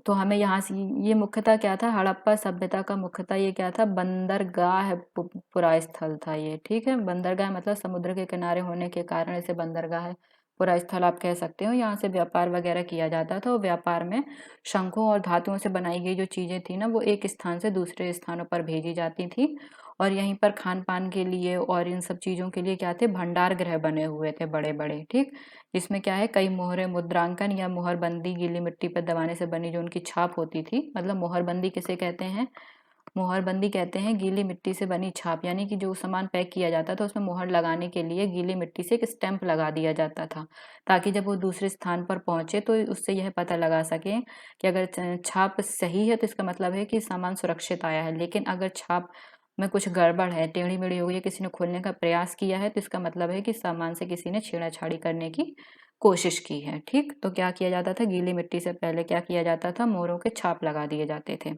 तो हमें यहाँ से ये मुख्यतः क्या था, हड़प्पा सभ्यता का मुख्यतः ये क्या था, बंदरगाह पुरा स्थल था ये, ठीक है। बंदरगाह मतलब समुद्र के किनारे होने के कारण इसे बंदरगाह पुरा स्थल आप कह सकते हो। यहाँ से व्यापार वगैरह किया जाता था और व्यापार में शंखों और धातुओं से बनाई गई जो चीजें थी ना, वो एक स्थान से दूसरे स्थानों पर भेजी जाती थी। और यहीं पर खान पान के लिए और इन सब चीजों के लिए क्या थे, भंडार गृह बने हुए थे बड़े बड़े, ठीक। जिसमें क्या है, कई मोहरें, मुद्रांकन या मोहरबंदी गीली मिट्टी पर दबाने से बनी जो उनकी छाप होती थी। मतलब मोहरबंदी किसे कहते हैं, मोहरबंदी कहते हैं गीली मिट्टी से बनी छाप, यानी कि जो सामान पैक किया जाता था उसमें मोहर लगाने के लिए गीली मिट्टी से एक स्टैंप लगा दिया जाता था, ताकि जब वो दूसरे स्थान पर पहुंचे तो उससे यह पता लगा सके कि अगर छाप सही है तो इसका मतलब है कि सामान सुरक्षित आया है, लेकिन अगर छाप में कुछ गड़बड़ है, टेढ़ी मेढ़ी हो गई है, किसी ने खोलने का प्रयास किया है, तो इसका मतलब है कि सामान से किसी ने छेड़ाछाड़ी करने की कोशिश की है, ठीक। तो क्या किया जाता था, गीली मिट्टी से पहले क्या किया जाता था, मोहरों के छाप लगा दिए जाते थे,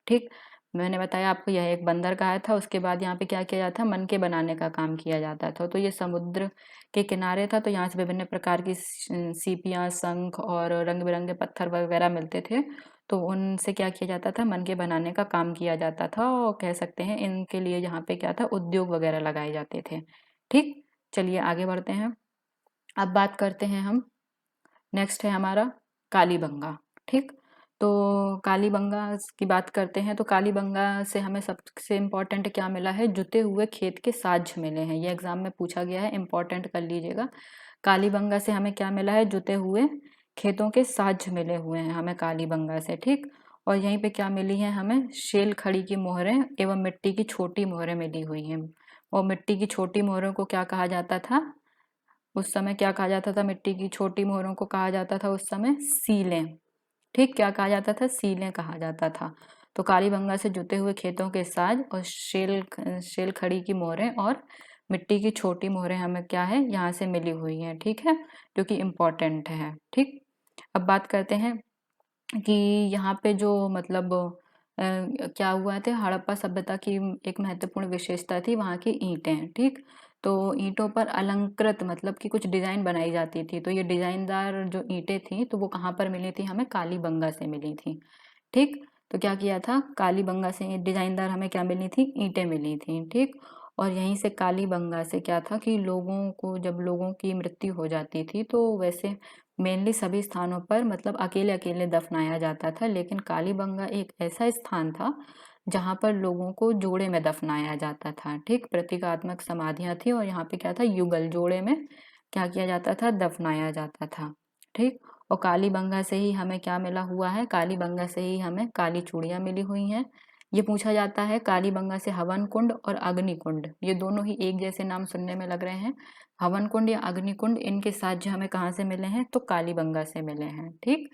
ठीक। मैंने बताया आपको यह एक बंदरगाह था। उसके बाद यहाँ पे क्या किया जाता, मनके बनाने का काम किया जाता था। तो ये समुद्र के किनारे था, तो यहाँ से विभिन्न प्रकार की सीपियाँ, शंख और रंग बिरंगे पत्थर वगैरह मिलते थे। तो उनसे क्या किया जाता था, मनके बनाने का काम किया जाता था, और कह सकते हैं इनके लिए यहाँ पे क्या था, उद्योग वगैरह लगाए जाते थे, ठीक। चलिए आगे बढ़ते हैं। अब बात करते हैं हम, नेक्स्ट है हमारा कालीबंगा, ठीक। तो कालीबंगा की बात करते हैं। तो कालीबंगा से हमें सबसे इम्पोर्टेंट क्या मिला है, जुते हुए खेत के साज मिले हैं। ये एग्जाम में पूछा गया है, इम्पोर्टेंट कर लीजिएगा। कालीबंगा से हमें क्या मिला है, जुते हुए खेतों के साज मिले हुए हैं हमें कालीबंगा से, ठीक। और यहीं पे क्या मिली है हमें, शेल खड़ी की मोहरें एवं मिट्टी की छोटी मोहरें मिली हुई हैं। और मिट्टी की छोटी मोहरों को क्या कहा जाता था उस समय, क्या कहा जाता था, मिट्टी की छोटी मोहरों को कहा जाता था उस समय सीलें, ठीक। क्या कहा जाता था, सीलें कहा जाता था। तो कालीबंगा से जुते हुए खेतों के साज और शेल खड़ी की मोहरें और मिट्टी की छोटी मोहरें हमें क्या है, यहाँ से मिली हुई हैं, ठीक है, जो कि इम्पोर्टेंट है, ठीक। अब बात करते हैं कि यहाँ पे जो मतलब क्या हुआ थे, हड़प्पा सभ्यता की एक महत्वपूर्ण विशेषता थी वहाँ की ईंटें, ठीक। तो ईंटों पर अलंकृत मतलब कि कुछ डिजाइन बनाई जाती थी। तो ये डिजाइनदार जो ईंटें थी तो वो कहाँ पर मिली थी, हमें कालीबंगा से मिली थी, ठीक। तो क्या किया था, कालीबंगा से डिजाइनदार हमें क्या मिली थी, ईंटें मिली थी, ठीक। और यहीं से कालीबंगा से क्या था कि लोगों को, जब लोगों की मृत्यु हो जाती थी तो वैसे मेनली सभी स्थानों पर मतलब अकेले अकेले दफनाया जाता था, लेकिन कालीबंगा एक ऐसा स्थान था जहाँ पर लोगों को जोड़े में दफनाया जाता था, ठीक। प्रतीकात्मक समाधियाँ थी और यहाँ पे क्या था, युगल जोड़े में क्या किया जाता था, दफनाया जाता था, ठीक। और कालीबंगा से ही हमें क्या मिला हुआ है, कालीबंगा से ही हमें काली चूड़ियाँ मिली हुई हैं। ये पूछा जाता है कालीबंगा से हवन कुंड और अग्नि कुंड, ये दोनों ही एक जैसे नाम सुनने में लग रहे हैं। हवन कुंड या अग्नि कुंड, इनके साक्ष्य हमें कहाँ से मिले हैं, तो कालीबंगा से मिले हैं, ठीक।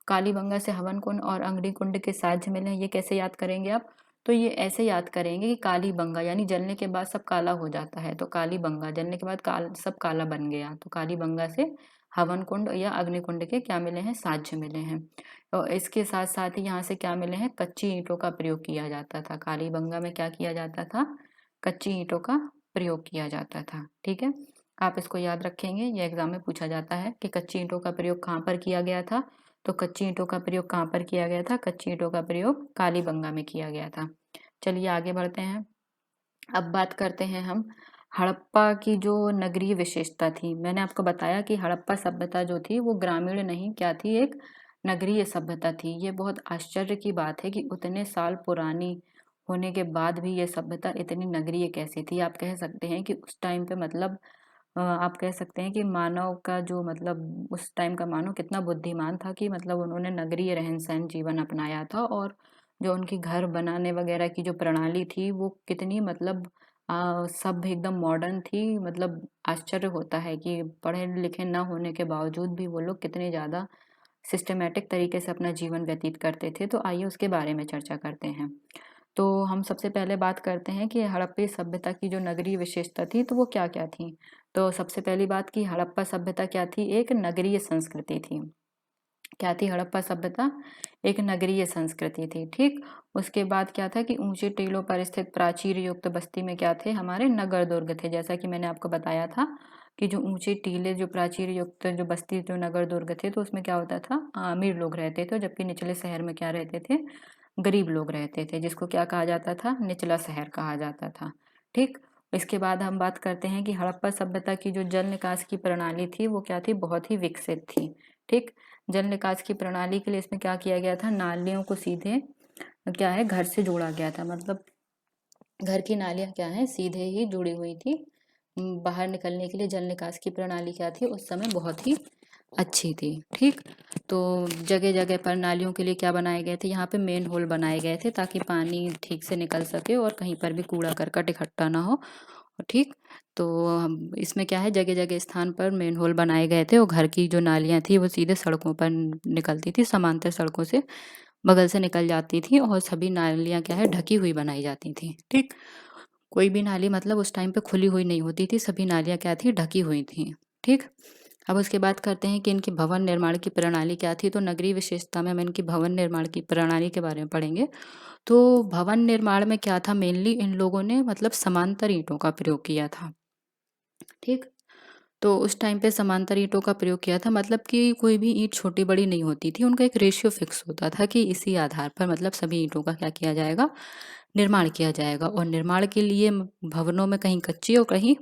कालीबंगा से हवन कुंड और अग्नि कुंड के साक्ष्य मिले हैं। ये कैसे याद करेंगे आप, तो ये ऐसे याद करेंगे कि कालीबंगा यानी जलने के बाद सब काला हो जाता है, तो कालीबंगा जलने के बाद सब काला बन गया, तो कालीबंगा से हवन कुंड या अग्नि कुंड के क्या मिले हैं, साक्ष्य मिले हैं। और इसके साथ साथ ही यहाँ से क्या मिले हैं, कच्ची ईंटों का प्रयोग किया जाता था। कालीबंगा में क्या किया जाता था, कच्ची ईंटों का प्रयोग किया जाता था, ठीक है। आप इसको याद रखेंगे, ये एग्जाम में पूछा जाता है कि कच्ची ईंटों का प्रयोग कहाँ पर किया गया था। तो कच्ची ईंटों का प्रयोग कहाँ पर किया गया था, कच्ची ईंटों का प्रयोग कालीबंगा में किया गया था। चलिए आगे बढ़ते हैं। अब बात करते हैं हम हड़प्पा की जो नगरीय विशेषता थी। मैंने आपको बताया कि हड़प्पा सभ्यता जो थी वो ग्रामीण नहीं क्या थी, एक नगरीय सभ्यता थी। ये बहुत आश्चर्य की बात है कि उतने साल पुरानी होने के बाद भी ये सभ्यता इतनी नगरीय कैसी थी। आप कह सकते हैं कि उस टाइम पे मतलब आप कह सकते हैं कि मानव का जो मतलब उस टाइम का मानव कितना बुद्धिमान था कि मतलब उन्होंने नगरीय रहन सहन जीवन अपनाया था। और जो उनकी घर बनाने वगैरह की जो प्रणाली थी वो कितनी मतलब सब एकदम मॉडर्न थी। मतलब आश्चर्य होता है कि पढ़े लिखे न होने के बावजूद भी वो लोग कितने ज़्यादा सिस्टमेटिक तरीके से अपना जीवन व्यतीत करते थे। तो आइए उसके बारे में चर्चा करते हैं। तो हम सबसे पहले बात करते हैं कि हड़प्पा सभ्यता की जो नगरीय विशेषता थी तो वो क्या क्या थी। तो सबसे पहली बात कि हड़प्पा सभ्यता क्या थी, एक नगरीय संस्कृति थी। क्या थी हड़प्पा सभ्यता, एक नगरीय संस्कृति थी, ठीक। उसके बाद क्या था कि ऊंचे टीलों पर स्थित प्राचीर युक्त बस्ती में क्या थे, हमारे नगर दुर्ग थे। जैसा कि मैंने आपको बताया था कि जो ऊंचे टीले जो प्राचीर युक्त जो बस्ती जो नगर दुर्ग थे तो उसमें क्या होता था, अमीर लोग रहते थे, जबकि निचले शहर में क्या रहते थे, गरीब लोग रहते थे, जिसको क्या कहा जाता था, निचला शहर कहा जाता था। ठीक। इसके बाद हम बात करते हैं कि हड़प्पा सभ्यता की जो जल निकास की प्रणाली थी वो क्या थी, बहुत ही विकसित थी। ठीक। जल निकास की प्रणाली के लिए इसमें क्या किया गया था, नालियों को सीधे क्या है, घर से जोड़ा गया था, मतलब घर की नालियाँ क्या है, सीधे ही जुड़ी हुई थी। बाहर निकलने के लिए जल निकास की प्रणाली क्या थी, उस समय बहुत ही अच्छी थी। ठीक। तो जगह जगह पर नालियों के लिए क्या बनाए गए थे, यहाँ पे मेन होल बनाए गए थे ताकि पानी ठीक से निकल सके और कहीं पर भी कूड़ा करकट इकट्ठा ना हो। ठीक। तो हम इसमें क्या है, जगह जगह स्थान पर मेन होल बनाए गए थे और घर की जो नालियाँ थी वो सीधे सड़कों पर निकलती थी, समांतर सड़कों से बगल से निकल जाती थी और सभी नालियाँ क्या है, ढकी हुई बनाई जाती थी। ठीक। कोई भी नाली मतलब उस टाइम पे खुली हुई नहीं होती थी, सभी नालियाँ क्या थी, ढकी हुई थी। ठीक। अब उसके बाद करते हैं कि इनकी भवन निर्माण की प्रणाली क्या थी, तो नगरीय विशेषता में हम इनकी भवन निर्माण की प्रणाली के बारे में पढ़ेंगे। तो भवन निर्माण में क्या था, मेनली इन लोगों ने मतलब समांतर ईंटों का प्रयोग किया था। ठीक। तो उस टाइम पे समांतर ईंटों का प्रयोग किया था, मतलब कि कोई भी ईंट छोटी बड़ी नहीं होती थी, उनका एक रेशियो फिक्स होता था कि इसी आधार पर मतलब सभी ईंटों का क्या किया जाएगा, निर्माण किया जाएगा। और निर्माण के लिए भवनों में कहीं कच्ची और कहीं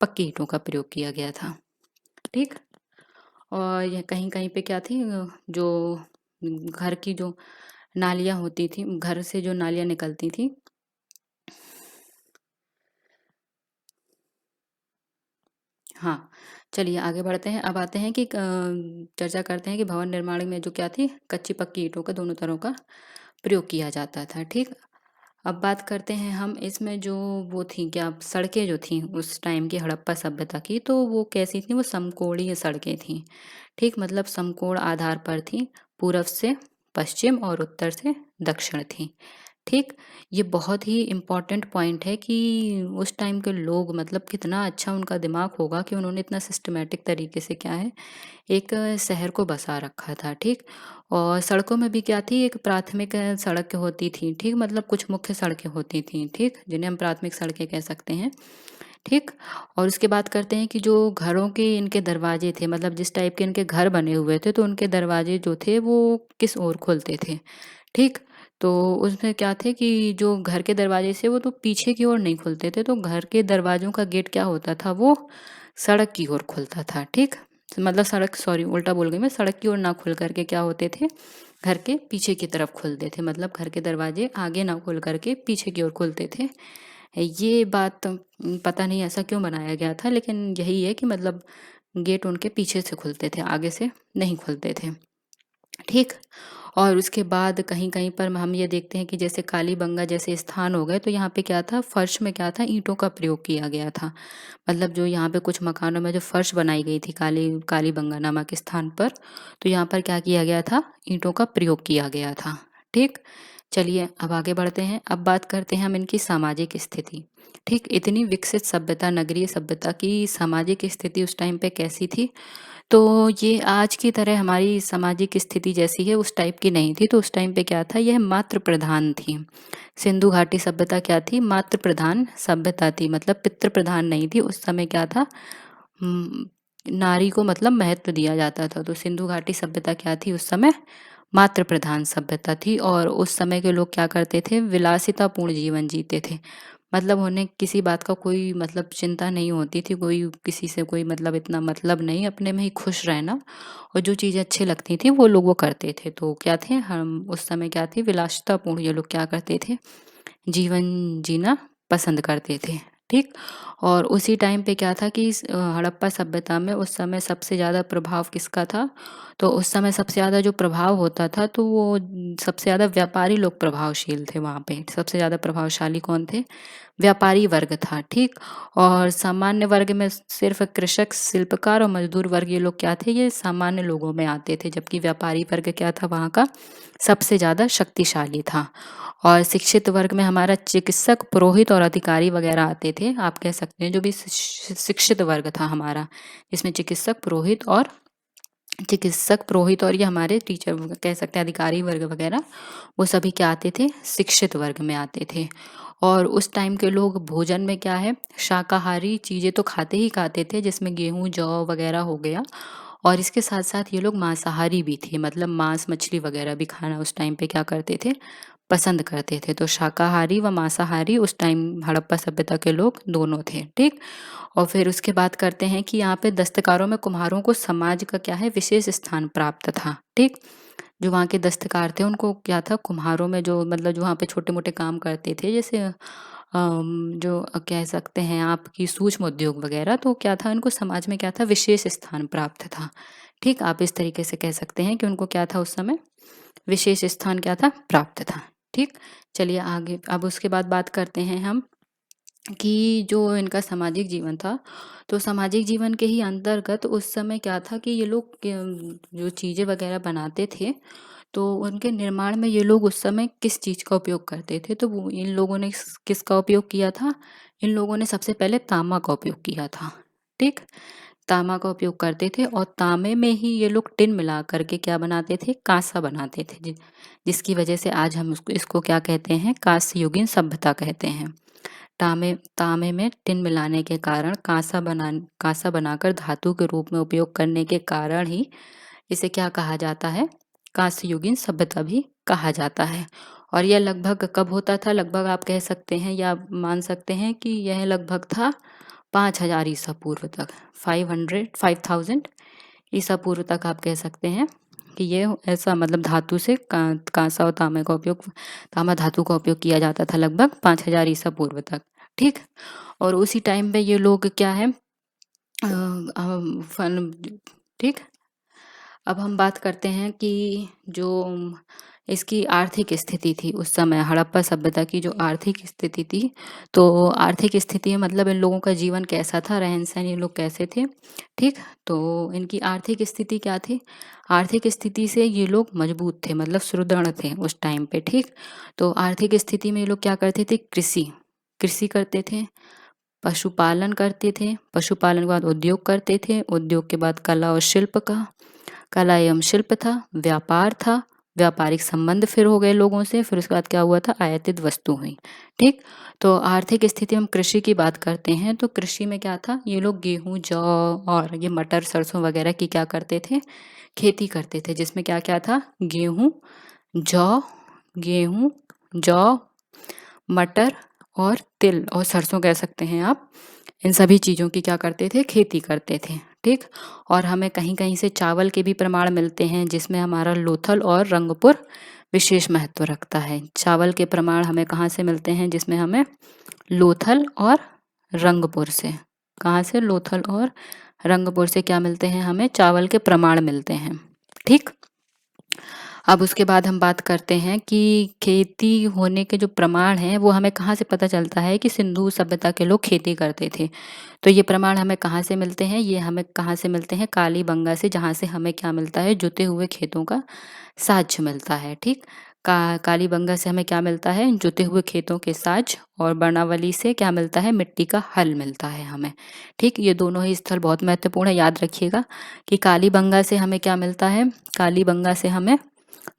पक्की ईंटों का प्रयोग किया गया था। ठीक। और यह कहीं कहीं पे क्या थी, जो घर की जो नालियाँ होती थी, घर से जो नालियाँ निकलती थी, हाँ, चलिए आगे बढ़ते हैं। अब आते हैं कि चर्चा करते हैं कि भवन निर्माण में जो क्या थी, कच्ची पक्की ईंटों का दोनों तरह का प्रयोग किया जाता था। ठीक। अब बात करते हैं हम इसमें जो वो थी क्या, सड़कें जो थी उस टाइम की हड़प्पा सभ्यता की, तो वो कैसी थी, वो समकोणीय सड़कें थी। ठीक। मतलब समकोण आधार पर थी, पूर्व से पश्चिम और उत्तर से दक्षिण थी। ठीक। ये बहुत ही इम्पोर्टेंट पॉइंट है कि उस टाइम के लोग मतलब कितना अच्छा उनका दिमाग होगा कि उन्होंने इतना सिस्टमेटिक तरीके से क्या है, एक शहर को बसा रखा था। ठीक। और सड़कों में भी क्या थी, एक प्राथमिक सड़क होती थी। ठीक। मतलब कुछ मुख्य सड़कें होती थी, ठीक, जिन्हें हम प्राथमिक सड़कें कह सकते हैं। ठीक। और उसके बात करते हैं कि जो घरों के इनके दरवाजे थे, मतलब जिस टाइप के इनके घर बने हुए थे, तो उनके दरवाजे जो थे वो किस ओर खुलते थे। ठीक। तो उसमें क्या थे कि जो घर के दरवाजे से वो तो पीछे की ओर नहीं खुलते थे, तो घर के दरवाजों का गेट क्या होता था, वो सड़क की ओर खुलता था। ठीक। मतलब सड़क, सॉरी उल्टा बोल गई मैं, सड़क की ओर ना खुल करके क्या होते थे, घर के पीछे की तरफ खुलते थे, मतलब घर के दरवाजे आगे ना खुल करके पीछे की ओर खुलते थे। ये बात पता नहीं ऐसा क्यों बनाया गया था, लेकिन यही है कि मतलब गेट उनके पीछे से खुलते थे, आगे से नहीं खुलते थे। ठीक। और उसके बाद कहीं-कहीं पर हम ये देखते हैं कि जैसे कालीबंगा जैसे स्थान हो गए, तो यहाँ पे क्या था, फर्श में क्या था, ईंटों का प्रयोग किया गया था। मतलब जो यहाँ पे कुछ मकानों में जो फर्श बनाई गई थी कालीबंगा नामक स्थान पर, तो यहाँ पर क्या किया गया था, ईंटों का प्रयोग किया गया था। ठीक। चलिए अब आगे बढ़ते हैं। अब बात करते हैं हम इनकी सामाजिक स्थिति। ठीक। इतनी विकसित सभ्यता, नगरीय सभ्यता की सामाजिक स्थिति उस टाइम पे कैसी थी, तो ये आज की तरह हमारी सामाजिक स्थिति जैसी है उस टाइप की नहीं थी। तो उस टाइम पे क्या था, यह मातृ प्रधान थी। सिंधु घाटी सभ्यता क्या थी, मातृ प्रधान सभ्यता थी, मतलब पितृ प्रधान नहीं थी। उस समय क्या था, नारी को मतलब महत्व दिया जाता था। तो सिंधु घाटी सभ्यता क्या थी, उस समय मातृ प्रधान सभ्यता थी। और उस समय के लोग क्या करते थे, विलासितापूर्ण जीवन जीते थे। मतलब उन्हें किसी बात का कोई मतलब चिंता नहीं होती थी, कोई किसी से कोई मतलब इतना मतलब नहीं, अपने में ही खुश रहना, और जो चीज़ें अच्छी लगती थी वो लोग वो करते थे। तो क्या थे, हम उस समय क्या थी, विलासितापूर्ण ये लोग क्या करते थे, जीवन जीना पसंद करते थे। ठीक। और उसी टाइम पे क्या था कि हड़प्पा सभ्यता में उस समय सबसे ज़्यादा प्रभाव किसका था, तो उस समय सबसे ज़्यादा जो प्रभाव होता था, तो वो सबसे ज़्यादा व्यापारी लोग प्रभावशील थे वहाँ पे। सबसे ज़्यादा प्रभावशाली कौन थे, व्यापारी वर्ग था। ठीक। और सामान्य वर्ग में सिर्फ कृषक, शिल्पकार और मजदूर वर्ग ये लोग क्या थे, ये सामान्य लोगों में आते थे, जबकि व्यापारी वर्ग क्या था, वहाँ का सबसे ज़्यादा शक्तिशाली था। और शिक्षित वर्ग में हमारा चिकित्सक, पुरोहित और अधिकारी वगैरह आते थे, आप कह सकते हैं। जो भी शिक्षित वर्ग था हमारा, इसमें चिकित्सक, पुरोहित और चिकित्सक, पुरोहित और ये हमारे टीचर कह सकते हैं अधिकारी वर्ग वगैरह, वो सभी क्या आते थे, शिक्षित वर्ग में आते थे। और उस टाइम के लोग भोजन में क्या है, शाकाहारी चीज़ें तो खाते ही खाते थे, जिसमें गेहूँ जौ वगैरह हो गया। और इसके साथ साथ ये लोग मांसाहारी भी थे, मतलब मांस मछली वगैरह भी खाना उस टाइम पे क्या करते थे, पसंद करते थे। तो शाकाहारी व मांसाहारी उस टाइम हड़प्पा सभ्यता के लोग दोनों थे, ठीक। और फिर उसके बात करते हैं कि यहाँ पे दस्तकारों में कुम्हारों को समाज का क्या है, विशेष स्थान प्राप्त था, ठीक। जो वहाँ के दस्तकार थे उनको क्या था, कुम्हारों में जो मतलब जो वहाँ पे छोटे मोटे काम करते थे, जैसे जो कह सकते हैं आपकी सूक्ष्म उद्योग वगैरह, तो क्या था, उनको समाज में क्या था, विशेष स्थान प्राप्त था, ठीक। आप इस तरीके से कह सकते हैं कि उनको क्या था, उस समय विशेष स्थान क्या था, प्राप्त था, ठीक। चलिए आगे, अब उसके बाद बात करते हैं हम कि जो इनका सामाजिक जीवन था, तो सामाजिक जीवन के ही अंतर्गत उस समय क्या था कि ये लोग जो चीज़ें वगैरह बनाते थे, तो उनके निर्माण में ये लोग उस समय किस चीज़ का उपयोग करते थे, तो वो इन लोगों ने किसका उपयोग किया था, इन लोगों ने सबसे पहले तांबा का उपयोग किया था, ठीक। तांबा का उपयोग करते थे और तांबे में ही ये लोग टिन मिला करके क्या बनाते थे, कांसा बनाते थे, जिसकी वजह से आज हम इसको क्या कहते हैं, कांस्य युगीन सभ्यता कहते हैं। तांबे तांबे में टिन मिलाने के कारण कांसा बनाकर धातु के रूप में उपयोग करने के कारण ही इसे क्या कहा जाता है, कांस्य युगीन सभ्यता भी कहा जाता है। और यह लगभग कब होता था, लगभग आप कह सकते हैं या मान सकते हैं कि यह लगभग था 5000 ईसा पूर्व तक, 5000 ईसा पूर्व तक आप कह सकते हैं कि ये ऐसा मतलब धातु से कांसा और तांबे का उपयोग, तांबा धातु का उपयोग किया जाता था लगभग 5000 ईसा पूर्व तक, ठीक। और उसी टाइम पे ये लोग क्या है, फन, ठीक। अब हम बात करते हैं कि जो इसकी आर्थिक स्थिति थी उस समय, हड़प्पा सभ्यता की जो आर्थिक स्थिति थी, तो आर्थिक स्थिति मतलब इन लोगों का जीवन कैसा था, रहन सहन ये लोग कैसे थे, ठीक। तो इनकी आर्थिक स्थिति क्या थी, आर्थिक स्थिति से ये लोग मजबूत थे, मतलब सुदृढ़ थे उस टाइम पे, ठीक। तो आर्थिक स्थिति में ये लोग क्या करते थे, कृषि कृषि करते थे, पशुपालन करते थे, पशुपालन के बाद उद्योग करते थे, उद्योग के बाद कला और शिल्प का, कला एवं शिल्प था, व्यापार था, व्यापारिक संबंध फिर हो गए लोगों से, फिर उसके बाद क्या हुआ था, आयातित वस्तु हुई, ठीक। तो आर्थिक स्थिति हम कृषि की बात करते हैं, तो कृषि में क्या था, ये लोग गेहूं जौ और ये मटर सरसों वगैरह की क्या करते थे, खेती करते थे, जिसमें क्या क्या था, जौ गेहूं जौ मटर और तिल और सरसों कह सकते हैं आप, इन सभी चीज़ों की क्या करते थे, खेती करते थे, ठीक। और हमें कहीं कहीं से चावल के भी प्रमाण मिलते हैं, जिसमें हमारा लोथल और रंगपुर विशेष महत्व रखता है। चावल के प्रमाण हमें कहाँ से मिलते हैं, जिसमें हमें लोथल और रंगपुर से, कहाँ से, लोथल और रंगपुर से क्या मिलते हैं, हमें चावल के प्रमाण मिलते हैं, ठीक। अब उसके बाद हम बात करते हैं कि खेती होने के जो प्रमाण हैं वो हमें कहाँ से पता चलता है कि सिंधु सभ्यता के लोग खेती करते थे। तो ये प्रमाण हमें कहाँ से मिलते हैं, ये हमें कहाँ से मिलते हैं, कालीबंगा से, जहाँ से हमें क्या मिलता है, जुते हुए खेतों का साक्ष्य मिलता है, ठीक। कालीबंगा से हमें क्या मिलता है, जुते हुए खेतों के साक्ष्य, और बर्णावली से क्या मिलता है, मिट्टी का हल मिलता है हमें, ठीक। ये दोनों ही स्थल बहुत महत्वपूर्ण है, याद रखिएगा कि कालीबंगा से हमें क्या मिलता है, कालीबंगा से हमें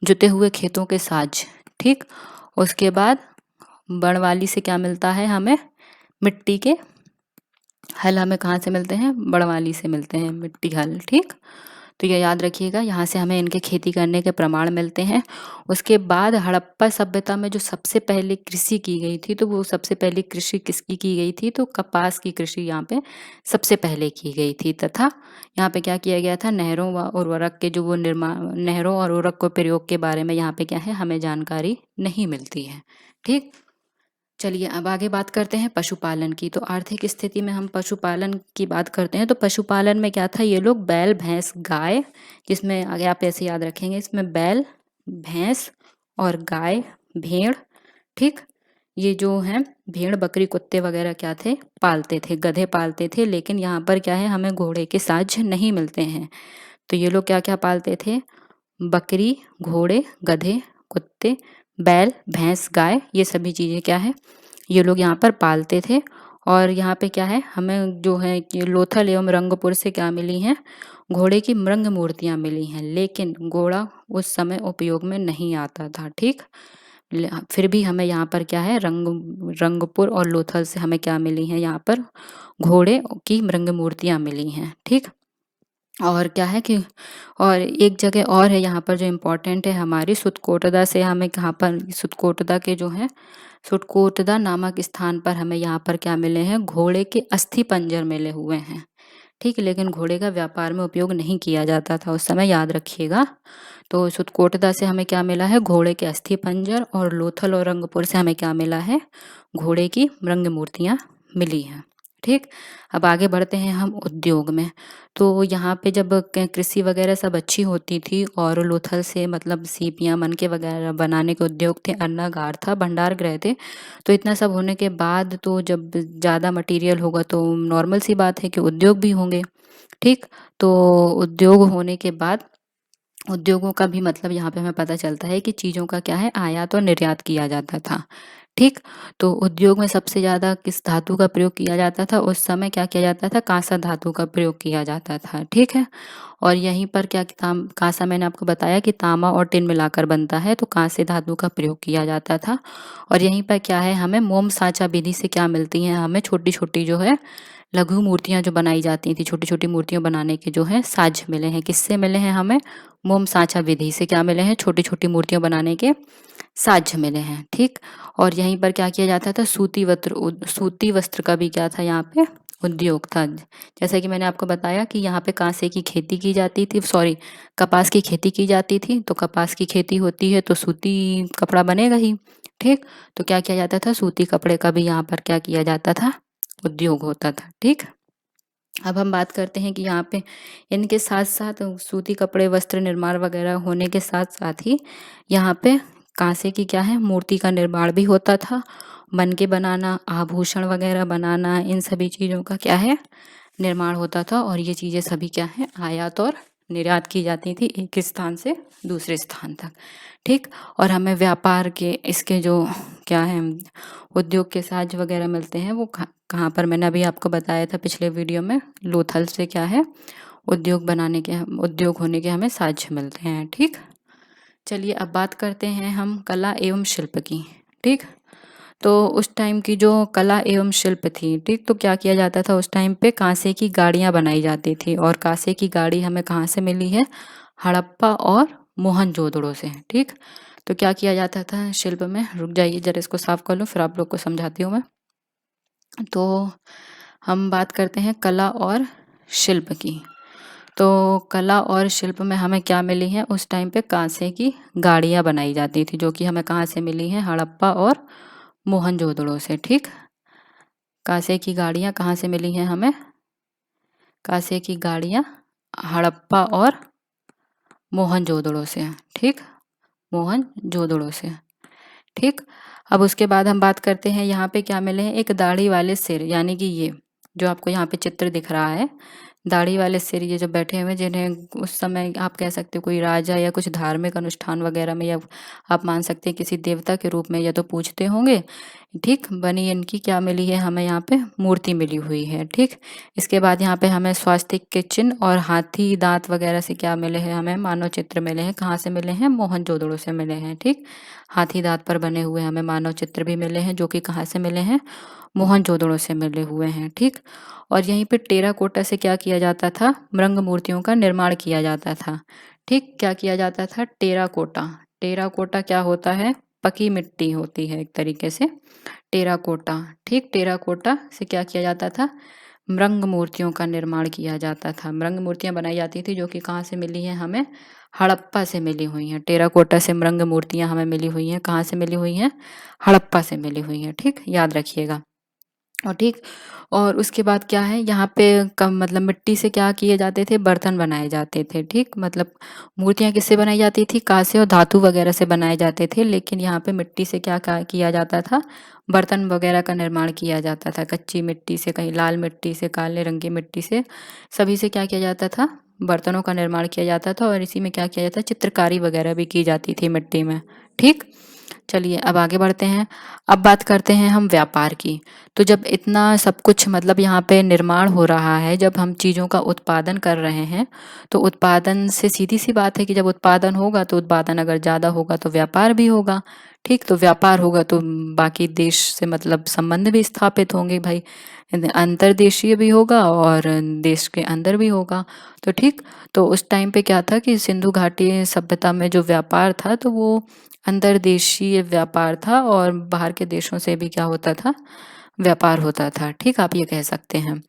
जुते हुए खेतों के साज, ठीक। उसके बाद बड़वाली से क्या मिलता है, हमें मिट्टी के हल, हमें कहाँ से मिलते हैं, बड़वाली से मिलते हैं मिट्टी हल, ठीक। तो ये याद रखिएगा, यहाँ से हमें इनके खेती करने के प्रमाण मिलते हैं। उसके बाद हड़प्पा सभ्यता में जो सबसे पहले कृषि की गई थी, तो वो सबसे पहले कृषि किसकी की गई थी, तो कपास की कृषि यहाँ पे सबसे पहले की गई थी। तथा यहाँ पे क्या किया गया था, नहरों व उर्वरक के जो वो निर्माण, नहरों और उर्वरक के प्रयोग के बारे में यहाँ पे क्या है, हमें जानकारी नहीं मिलती है, ठीक। चलिए अब आगे बात करते हैं पशुपालन की। तो आर्थिक स्थिति में हम पशुपालन की बात करते हैं, तो पशुपालन में क्या था, ये लोग बैल भैंस गाय, जिसमें आगे आप ऐसे याद रखेंगे, इसमें बैल भैंस और गाय भेड़, ठीक। ये जो हैं भेड़ बकरी कुत्ते वगैरह क्या थे, पालते थे, गधे पालते थे, लेकिन यहाँ पर क्या है, हमें घोड़े के साझ नहीं मिलते हैं। तो ये लोग क्या क्या पालते थे, बकरी घोड़े गधे कुत्ते बैल भैंस गाय, ये सभी चीज़ें क्या है, ये लोग यहाँ पर पालते थे। और यहाँ पे क्या है, हमें जो है कि लोथल एवं रंगपुर से क्या मिली हैं, घोड़े की मृंग मूर्तियाँ मिली हैं, लेकिन घोड़ा उस समय उपयोग में नहीं आता था। ठीक, फिर भी हमें यहाँ पर क्या है, रंगपुर और लोथल से हमें क्या मिली हैं, यहाँ पर घोड़े की मृंग मूर्तियाँ मिली हैं। ठीक, और क्या है कि और एक जगह और है यहाँ पर जो इम्पोर्टेंट है हमारी, सुतकोटदा से हमें कहाँ पर, सुतकोटदा के जो है, सुतकोटदा नामक स्थान पर हमें यहाँ पर क्या मिले हैं, घोड़े के अस्थि पंजर मिले हुए हैं। ठीक, लेकिन घोड़े का व्यापार में उपयोग नहीं किया जाता था उस समय, याद रखिएगा। तो सुतकोटदा से हमें क्या मिला है, घोड़े के अस्थि पंजर, और लोथल और रंगपुर से हमें क्या मिला है, घोड़े की मृंग मूर्तियाँ मिली हैं। ठीक, अब आगे बढ़ते हैं हम उद्योग में। तो यहाँ पे जब कृषि वगैरह सब अच्छी होती थी और लोथल से मतलब सीपियाँ, मनके वगैरह बनाने के उद्योग थे, अन्नागार था, भंडार गृह थे, तो इतना सब होने के बाद तो जब ज़्यादा मटेरियल होगा तो नॉर्मल सी बात है कि उद्योग भी होंगे। ठीक, तो उद्योग होने के बाद उद्योगों का भी मतलब यहाँ पे हमें पता चलता है कि चीज़ों का क्या है, आयात और निर्यात किया जाता था। ठीक, तो उद्योग में सबसे ज़्यादा किस धातु का प्रयोग किया जाता था उस समय, क्या किया जाता था, कांसा धातु का प्रयोग किया जाता था। ठीक है, और यहीं पर क्या कांसा, मैंने आपको बताया कि तांबा और टिन मिलाकर बनता है, तो कांसे धातु का प्रयोग किया जाता था। और यहीं पर क्या है, हमें मोम साँचा विधि से क्या मिलती हैं, हमें छोटी छोटी जो है लघु मूर्तियाँ जो बनाई जाती थी, छोटी छोटी मूर्तियाँ बनाने के जो है साज मिले हैं। किससे मिले हैं हमें, मोम साँचा विधि से क्या मिले हैं, छोटी छोटी मूर्तियाँ बनाने के साज मिले हैं। ठीक, और यहीं पर क्या किया जाता था, सूती वस्त्र का भी क्या था यहाँ पे, उद्योग था। जैसे कि मैंने आपको बताया कि यहाँ पे कांसे की खेती की जाती थी, सॉरी, कपास की खेती की जाती थी, तो कपास की खेती होती है तो सूती कपड़ा बनेगा ही। ठीक, तो क्या किया जाता था, सूती कपड़े का भी यहाँ पर क्या किया जाता था, उद्योग होता था। ठीक, अब हम बात करते हैं कि यहाँ पे इनके साथ साथ सूती कपड़े, वस्त्र निर्माण वगैरह होने के साथ साथ ही यहाँ पे कांसे की क्या है, मूर्ति का निर्माण भी होता था। मनके बनाना, आभूषण वगैरह बनाना, इन सभी चीज़ों का क्या है, निर्माण होता था। और ये चीज़ें सभी क्या है, आयात और निर्यात की जाती थी एक स्थान से दूसरे स्थान तक। ठीक, और हमें व्यापार के इसके जो क्या है, उद्योग के साज वगैरह मिलते हैं, वो कहाँ पर, मैंने अभी आपको बताया था पिछले वीडियो में, लोथल से क्या है, उद्योग होने के हमें साज मिलते हैं। ठीक, चलिए अब बात करते हैं हम कला एवं शिल्प की। ठीक, तो उस टाइम की जो कला एवं शिल्प थी, ठीक, तो क्या किया जाता था उस टाइम पे, कांसे की गाड़ियाँ बनाई जाती थी, और कांसे की गाड़ी हमें कहाँ से मिली है, हड़प्पा और मोहनजोदड़ो से। ठीक, तो क्या किया जाता था शिल्प में, रुक जाइए जरा इसको साफ कर लूँ फिर आप लोग को समझाती हूँ मैं। तो हम बात करते हैं कला और शिल्प की। तो कला और शिल्प में हमें क्या मिली है, उस टाइम पे कांसे की गाड़ियाँ बनाई जाती थी, जो कि हमें कहाँ से मिली हैं, हड़प्पा और मोहनजोदड़ो से। ठीक, कांसे की गाड़ियाँ कहाँ से मिली हैं हमें, कांसे की गाड़ियाँ हड़प्पा और मोहनजोदड़ो से। ठीक, मोहनजोदड़ो से। ठीक, अब उसके बाद हम बात करते हैं यहाँ पे क्या मिले हैं, एक दाढ़ी वाले सिर, यानी कि ये जो आपको यहाँ पे चित्र दिख रहा है, दाढ़ी वाले सिर, ये जो बैठे हुए हैं, जिन्हें उस समय आप कह सकते हो कोई राजा या कुछ धार्मिक अनुष्ठान वगैरह में, या आप मान सकते हैं किसी देवता के रूप में या तो पूजते होंगे। ठीक, बनी इनकी क्या मिली है हमें, यहाँ पे मूर्ति मिली हुई है। ठीक, इसके बाद यहाँ पे हमें स्वास्तिक के चिन्ह और हाथी दांत वगैरह से क्या मिले हैं, हमें मानव चित्र मिले हैं। कहाँ से मिले हैं, मोहनजोदड़ो से मिले हैं। ठीक, हाथी दांत पर बने हुए हमें मानव चित्र भी मिले हैं, जो कि कहाँ से मिले हैं, मोहनजोदड़ो से मिले हुए हैं। ठीक, और यहीं पे टेराकोटा से क्या किया जाता था, मृंग मूर्तियों का निर्माण किया जाता था। ठीक, क्या किया जाता था, टेराकोटा, टेराकोटा क्या होता है, पकी मिट्टी होती है एक तरीके से, टेराकोटा। ठीक, टेराकोटा से क्या किया जाता था, मृंग मूर्तियों का निर्माण किया जाता था, मृंग मूर्तियां बनाई जाती थी, जो कि कहाँ से मिली हैं हमें, हड़प्पा से मिली हुई हैं। टेराकोटा से मृंग मूर्तियां हमें मिली हुई हैं, कहाँ से मिली हुई हैं, हड़प्पा से मिली हुई हैं। ठीक, याद रखिएगा। और ठीक, और उसके बाद क्या है, यहाँ पे कम मतलब मिट्टी से क्या किए जाते थे, बर्तन बनाए जाते थे। ठीक, मतलब मूर्तियाँ किससे बनाई जाती थी, कांसे और धातु वगैरह से बनाए जाते थे, लेकिन यहाँ पे मिट्टी से क्या किया जाता था, बर्तन वगैरह का निर्माण किया जाता था। कच्ची मिट्टी से, कहीं लाल मिट्टी से, काले रंग की मिट्टी से, सभी से क्या किया जाता था, बर्तनों का निर्माण किया जाता था। और इसी में क्या किया जाता है, चित्रकारी वगैरह भी की जाती थी मिट्टी में। ठीक, चलिए अब आगे बढ़ते हैं। अब बात करते हैं हम व्यापार की। तो जब इतना सब कुछ मतलब यहाँ पे निर्माण हो रहा है, जब हम चीज़ों का उत्पादन कर रहे हैं, तो उत्पादन से सीधी सी बात है कि जब उत्पादन होगा तो उत्पादन अगर ज़्यादा होगा तो व्यापार भी होगा। ठीक, तो व्यापार होगा तो बाकी देश से मतलब संबंध भी स्थापित होंगे भाई, अंतर्देशीय भी होगा और देश के अंदर भी होगा। तो ठीक, तो उस टाइम पे क्या था कि सिंधु घाटी सभ्यता में जो व्यापार था तो वो अंतर्देशीय व्यापार था और बाहर के देशों से भी क्या होता था, व्यापार होता था। ठीक, आप ये कह सकते हैं।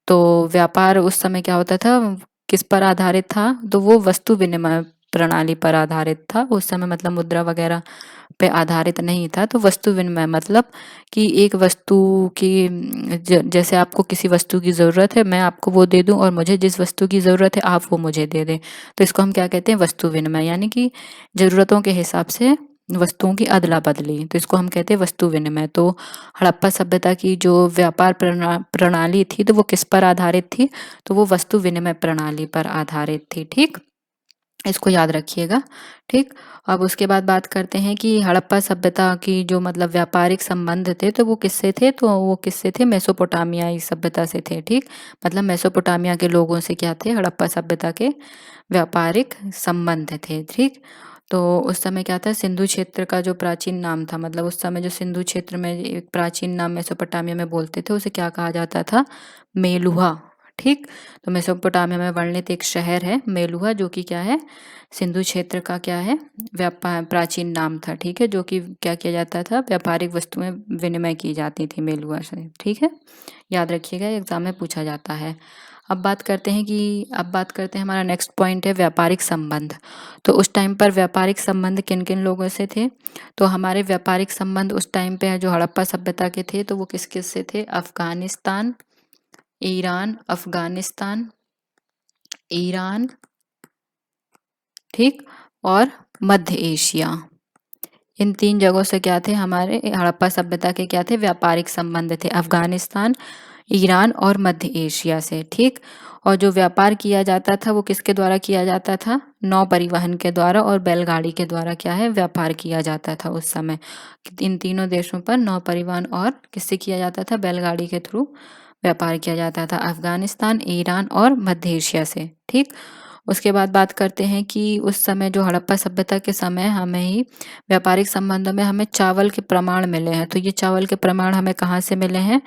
तो व्यापार उस समय क्या होता था, किस पर आधारित था, तो वो वस्तु विनिमय प्रणाली पर आधारित था उस समय, मतलब मुद्रा वगैरह पे आधारित नहीं था। तो वस्तु विनिमय मतलब कि एक वस्तु की जैसे आपको किसी वस्तु की ज़रूरत है, मैं आपको वो दे दूं और मुझे जिस वस्तु की ज़रूरत है आप वो मुझे दे दें, तो इसको हम क्या कहते हैं, वस्तु विनिमय। यानी कि ज़रूरतों के हिसाब से वस्तुओं की अदला बदली, तो इसको हम कहते हैं वस्तु विनिमय। तो हड़प्पा सभ्यता की जो व्यापार प्रणाली थी तो वो किस पर आधारित थी, तो वो वस्तु विनिमय प्रणाली पर आधारित थी। ठीक, इसको याद रखिएगा। ठीक, अब उसके बाद बात करते हैं कि हड़प्पा सभ्यता की जो मतलब व्यापारिक संबंध थे तो वो किससे थे, तो वो किससे थे, मेसोपोटामियाई सभ्यता से थे। ठीक, मतलब मेसोपोटामिया के लोगों से क्या थे, हड़प्पा सभ्यता के व्यापारिक संबंध थे। ठीक, तो उस समय क्या था, सिंधु क्षेत्र का जो प्राचीन नाम था, मतलब उस समय जो सिंधु क्षेत्र में एक प्राचीन नाम मेसोपोटामिया में बोलते थे उसे क्या कहा जाता था, मेलुहा। ठीक, तो मेसोपोटामिया में वर्णित एक शहर है मेलुहा, जो कि क्या है, सिंधु क्षेत्र का क्या है, व्यापार प्राचीन नाम था। ठीक है, जो कि क्या किया जाता था, व्यापारिक वस्तुएं विनिमय की जाती थी मेलुहा से। ठीक है, याद रखिएगा, एग्जाम में पूछा जाता है। अब बात करते हैं हमारा नेक्स्ट पॉइंट है व्यापारिक संबंध। तो उस टाइम पर व्यापारिक संबंध किन किन लोगों से थे, तो हमारे व्यापारिक संबंध उस टाइम पे जो हड़प्पा सभ्यता के थे तो वो किस किस से थे, अफगानिस्तान, ईरान, अफगानिस्तान, ईरान, ठीक, और मध्य एशिया। इन 3 जगहों से क्या थे, हमारे हड़प्पा सभ्यता के क्या थे, व्यापारिक संबंध थे, अफगानिस्तान, ईरान और मध्य एशिया से। ठीक, और जो व्यापार किया जाता था वो किसके द्वारा किया जाता था, नौ परिवहन के द्वारा और बैलगाड़ी के द्वारा क्या है, व्यापार किया जाता था उस समय। इन तीनों देशों पर नौ परिवहन और किससे किया जाता था, बैलगाड़ी के थ्रू व्यापार किया जाता था, अफगानिस्तान, ईरान और मध्य एशिया से। ठीक, उसके बाद बात करते हैं कि उस समय जो हड़प्पा सभ्यता के समय हमें ही व्यापारिक संबंधों में हमें चावल के प्रमाण मिले हैं। तो ये चावल के प्रमाण हमें कहाँ से मिले हैं,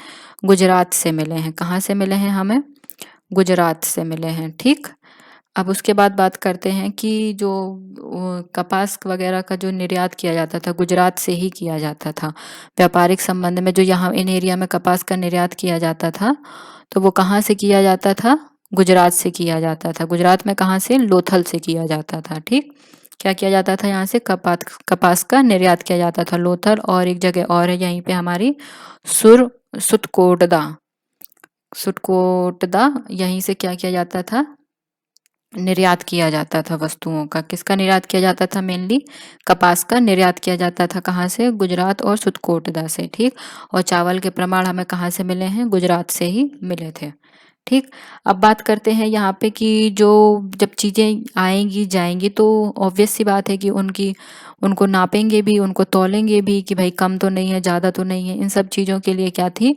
गुजरात से मिले हैं। कहाँ से मिले हैं, हमें गुजरात से मिले हैं। ठीक, अब उसके बाद बात करते हैं कि जो कपास वगैरह का जो निर्यात किया जाता था गुजरात से ही किया जाता था। व्यापारिक संबंध में जो यहाँ इन एरिया में कपास का निर्यात किया जाता था तो वो कहाँ से किया जाता था, गुजरात से किया जाता था। गुजरात में कहाँ से, लोथल से किया जाता था। ठीक, क्या किया जाता था, यहाँ से कपास का निर्यात किया जाता था, लोथल, और एक जगह और है यहीं पे हमारी सुर सुतकोटदा, सुटकोटदा, यहीं से क्या किया जाता था, निर्यात किया जाता था वस्तुओं का। किसका निर्यात किया जाता था, मेनली कपास का निर्यात किया जाता था। कहाँ से, गुजरात और सुतकोटदा से। ठीक, और चावल के प्रमाण हमें कहाँ से मिले हैं, गुजरात से ही मिले थे। ठीक, अब बात करते हैं यहाँ पे कि जो जब चीज़ें आएंगी जाएंगी तो ऑब्वियस सी बात है कि उनको नापेंगे भी, उनको तौलेंगे भी कि भाई कम तो नहीं है, ज़्यादा तो नहीं है। इन सब चीज़ों के लिए क्या थी,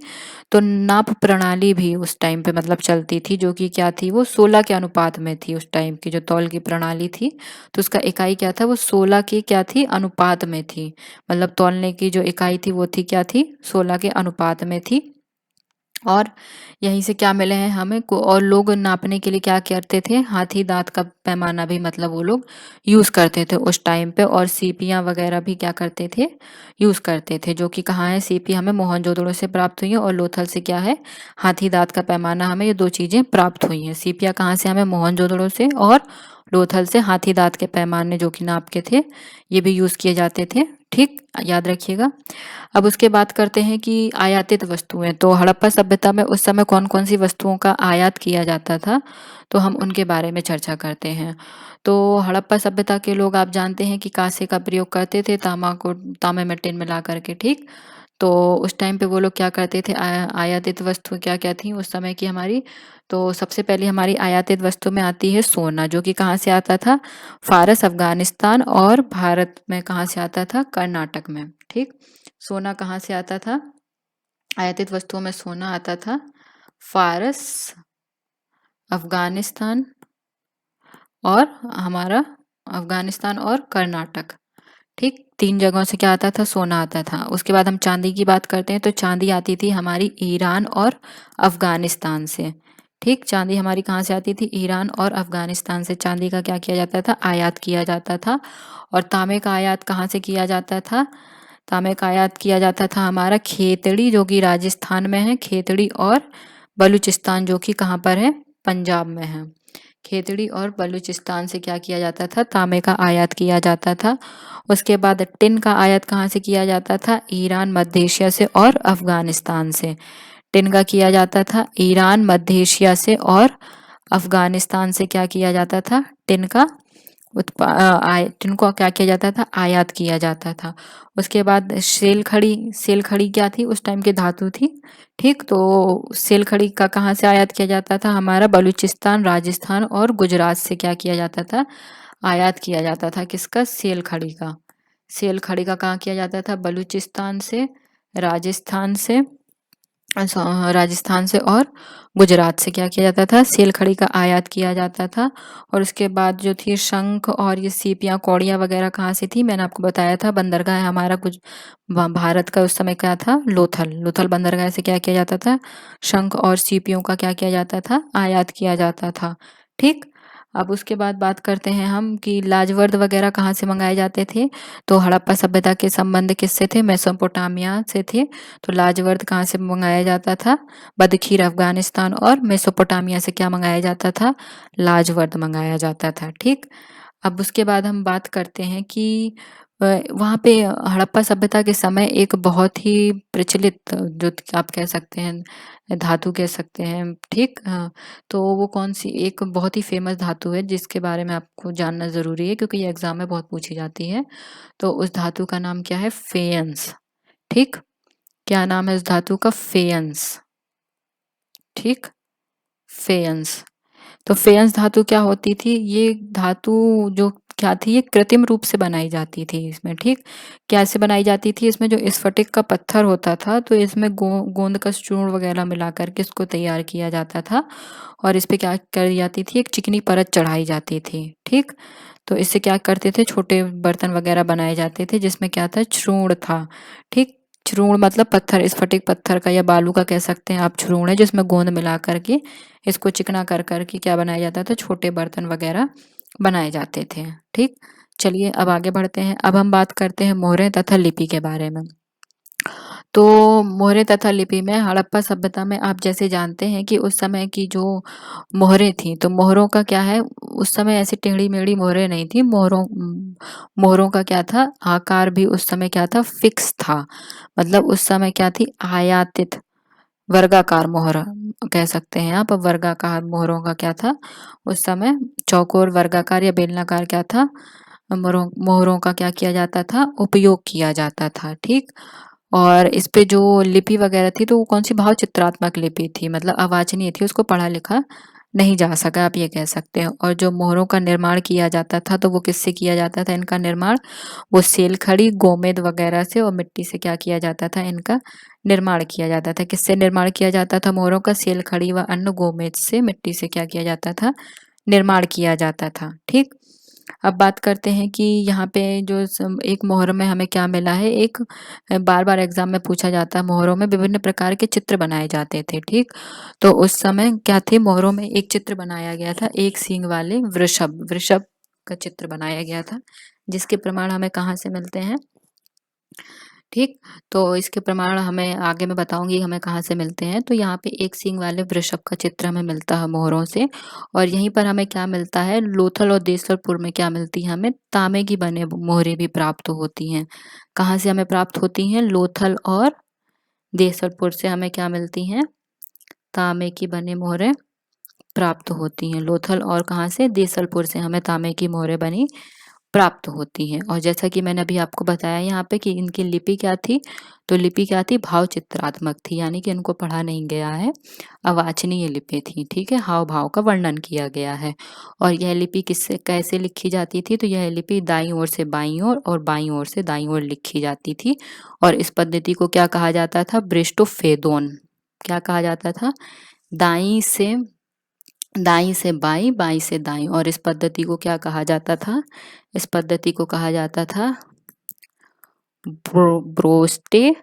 तो नाप प्रणाली भी उस टाइम पे मतलब चलती थी, जो कि क्या थी, वो 16 के अनुपात में थी। उस टाइम की जो तौल की प्रणाली थी तो उसका इकाई क्या था, वो 16 की क्या थी, अनुपात में थी। मतलब तौलने की जो इकाई थी वो थी क्या थी, 16 के अनुपात में थी। और यहीं से क्या मिले हैं हमें को, और लोग नापने के लिए क्या करते थे, हाथी दांत का पैमाना भी मतलब वो लोग यूज़ करते थे उस टाइम पे, और सीपियाँ वगैरह भी क्या करते थे, यूज़ करते थे। जो कि कहाँ है, सीपी हमें मोहनजोदड़ो से प्राप्त हुई है और लोथल से क्या है, हाथी दांत का पैमाना, हमें ये 2 चीज़ें प्राप्त हुई हैं। सीपियाँ कहाँ से, हमें मोहनजोदड़ो से, और लोथल से हाथी दांत के पैमाने जो कि नाप के थे, ये भी यूज़ किए जाते थे। ठीक, याद रखिएगा। अब उसके बात करते हैं कि आयातित वस्तुएं, तो हड़प्पा सभ्यता में उस समय कौन कौन सी वस्तुओं का आयात किया जाता था, तो हम उनके बारे में चर्चा करते हैं। तो हड़प्पा सभ्यता के लोग आप जानते हैं कि कांसे का प्रयोग करते थे, तामा को तांबे में टिन मिला करके। ठीक, तो उस टाइम पे वो लोग क्या करते थे, आयातित वस्तु क्या क्या थी उस समय की हमारी। तो सबसे पहले हमारी आयातित वस्तु में आती है सोना, जो कि कहाँ से आता था, फारस, अफगानिस्तान और भारत में कहाँ से आता था, कर्नाटक में। ठीक, सोना कहाँ से आता था, आयातित वस्तुओं में सोना आता था फारस, अफगानिस्तान और हमारा अफगानिस्तान और कर्नाटक। ठीक, 3 जगहों से क्या आता था, सोना आता था। उसके बाद हम चांदी की बात करते हैं तो चांदी आती थी हमारी ईरान और अफगानिस्तान से। ठीक, चांदी हमारी कहाँ से आती थी, ईरान और अफगानिस्तान से चांदी का क्या किया जाता था, आयात किया जाता था। और तांबे का आयात कहाँ से किया जाता था, तांबे का आयात किया जाता था हमारा खेतड़ी, जो कि राजस्थान में है, खेतड़ी और बलूचिस्तान, जो कि कहाँ पर है, पंजाब में है। खेतड़ी और बलूचिस्तान से क्या किया जाता था, तांबे का आयात किया जाता था। उसके बाद टिन का आयात कहाँ से किया जाता था, ईरान, मध्य एशिया से और अफगानिस्तान से। टिन का किया जाता था ईरान, मध्य एशिया से और अफगानिस्तान से क्या किया जाता था, टिन का टिन को क्या किया जाता था, आयात किया जाता था। उसके बाद सेल खड़ी, सेल खड़ी क्या थी, उस टाइम की धातु थी। ठीक, तो सेल खड़ी का कहाँ से आयात किया जाता था, हमारा बलूचिस्तान, राजस्थान और गुजरात से क्या किया जाता था, आयात किया जाता था। किसका, सेल खड़ी का। सेल खड़ी का कहाँ किया जाता था, बलूचिस्तान से, राजस्थान से, राजस्थान से और गुजरात से क्या किया जाता था, सेल खड़ी का आयात किया जाता था। और उसके बाद जो थी शंख और ये सीपियाँ कौड़ियाँ वगैरह कहाँ से थी, मैंने आपको बताया था, बंदरगाह हमारा कुछ भारत का उस समय क्या था, लोथल, लोथल बंदरगाह से क्या किया जाता था, शंख और सीपियों का क्या किया जाता था, आयात किया जाता था। ठीक, अब उसके बाद बात करते हैं हम कि लाजवर्द वगैरह कहाँ से मंगाए जाते थे। तो हड़प्पा सभ्यता के संबंध किससे थे, मेसोपोटामिया से थे। तो लाजवर्द कहाँ से मंगाया जाता था, बदखीर, अफगानिस्तान और मेसोपोटामिया से क्या मंगाया जाता था, लाजवर्द मंगाया जाता था। ठीक, अब उसके बाद हम बात करते हैं कि वहाँ पे हड़प्पा सभ्यता के समय एक बहुत ही प्रचलित, जो आप कह सकते हैं धातु कह सकते हैं। ठीक, तो वो कौन सी, एक बहुत ही फेमस धातु है जिसके बारे में आपको जानना ज़रूरी है क्योंकि ये एग्जाम में बहुत पूछी जाती है। तो उस धातु का नाम क्या है, फेयंस। ठीक, क्या नाम है उस धातु का, फेयंस। ठीक, फेयंस। तो फेयंस धातु क्या होती थी, ये धातु जो क्या थी, ये कृत्रिम रूप से बनाई जाती थी इसमें। ठीक, कैसे बनाई जाती थी, इसमें जो स्फटिक का पत्थर होता था तो इसमें गोंद का चूर्ण वगैरह मिला करके इसको तैयार किया जाता था। और इस पे क्या करी जाती थी, एक चिकनी परत चढ़ाई जाती थी। ठीक, तो इससे क्या करते थे, छोटे बर्तन वगैरह बनाए जाते थे जिसमें क्या था, चूर्ण था। ठीक, चूर्ण मतलब पत्थर, स्फटिक पत्थर का या बालू का कह सकते हैं आप, चूर्ण है जिसमें गोंद मिला करके इसको चिकना कर करके क्या बनाया जाता था, छोटे बर्तन वगैरह बनाए जाते थे। ठीक, चलिए अब आगे बढ़ते हैं। अब हम बात करते हैं मोहरें तथा लिपि के बारे में। तो मोहरें तथा लिपि में हड़प्पा सभ्यता में आप जैसे जानते हैं कि उस समय की जो मोहरें थी, तो मोहरों का क्या है, उस समय ऐसी टेढ़ी मेढ़ी मोहरें नहीं थी। मोहरों का क्या था, आकार भी उस समय क्या था, फिक्स था। मतलब उस समय क्या थी, आयातित वर्गाकार मोहर कह सकते हैं आप। अब वर्गाकार मोहरों का क्या था उस समय, चौकोर, वर्गाकार या बेलनाकार क्या था, मोहरों मोहरों का क्या किया जाता था, उपयोग किया जाता था। ठीक, और इस पे जो लिपि वगैरह थी तो वो कौन सी भाव चित्रात्मक लिपि थी, मतलब अवाचनीय थी, उसको पढ़ा लिखा नहीं जा सका, आप ये कह सकते हैं। और जो मोहरों का निर्माण किया जाता था तो वो किससे किया जाता था, इनका निर्माण वो सेल खड़ी, गोमेद वगैरह से और मिट्टी से क्या किया जाता था, इनका निर्माण किया जाता था। किससे निर्माण किया जाता था मोहरों का, सेल खड़ी व अन्य गोमेद से, मिट्टी से क्या किया जाता था, निर्माण किया जाता था। ठीक, अब बात करते हैं कि यहाँ पे जो एक मोहर में हमें क्या मिला है, एक बार बार एग्जाम में पूछा जाता है, मोहरों में विभिन्न प्रकार के चित्र बनाए जाते थे। ठीक, तो उस समय क्या थे, मोहरों में एक चित्र बनाया गया था, एक सींग वाले वृषभ, वृषभ का चित्र बनाया गया था, जिसके प्रमाण हमें कहाँ से मिलते हैं। ठीक, तो इसके प्रमाण हमें आगे मैं बताऊंगी हमें कहाँ से मिलते हैं। तो यहाँ पे एक सींग वाले वृषभ का चित्र हमें मिलता है मोहरों से। और यहीं पर हमें क्या मिलता है, लोथल और देसलपुर में क्या मिलती है, हमें तांबे की बने मोहरें भी प्राप्त होती हैं। कहाँ से हमें प्राप्त होती हैं, लोथल और देसलपुर से हमें क्या मिलती हैं, तांबे की बने मोहरें प्राप्त होती हैं। लोथल और कहाँ से, देसलपुर से हमें तांबे की मोहरें बनी प्राप्त होती हैं। और जैसा कि मैंने अभी आपको बताया यहाँ पे कि इनकी लिपि क्या थी, तो लिपि क्या थी, भाव चित्रात्मक थी, यानी कि इनको पढ़ा नहीं गया है, अवाचनीय लिपि थी, ठीक है, हाव भाव का वर्णन किया गया है। और यह लिपि किससे कैसे लिखी जाती थी, तो यह लिपि दाईं ओर से बाईं ओर और बाईं ओर से दाईं ओर लिखी जाती थी। और इस पद्धति को क्या कहा जाता था, ब्रिष्टोफेदोन। क्या कहा जाता था, दाईं से बाईं, बाईं से दाईं। और इस पद्धति को क्या कहा जाता था, इस पद्धति को कहा जाता था ब्रोस्टे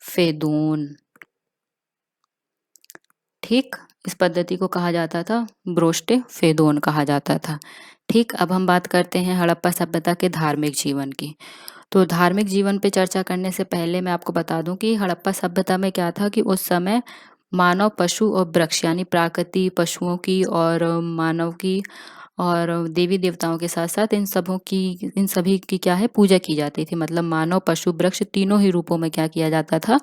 फेदोन। ठीक, इस पद्धति को कहा जाता था ब्रोस्टे फेदोन कहा जाता था। ठीक, अब हम बात करते हैं हड़प्पा सभ्यता के धार्मिक जीवन की। तो धार्मिक जीवन पे चर्चा करने से पहले मैं आपको बता दूं कि हड़प्पा सभ्यता में क्या था कि उस समय मानव, पशु और वृक्ष, यानी प्रकृति, पशुओं की और मानव की और देवी देवताओं के साथ साथ इन सभी की क्या है, पूजा की जाती थी। मतलब मानव, पशु, वृक्ष तीनों ही रूपों में क्या किया जाता था,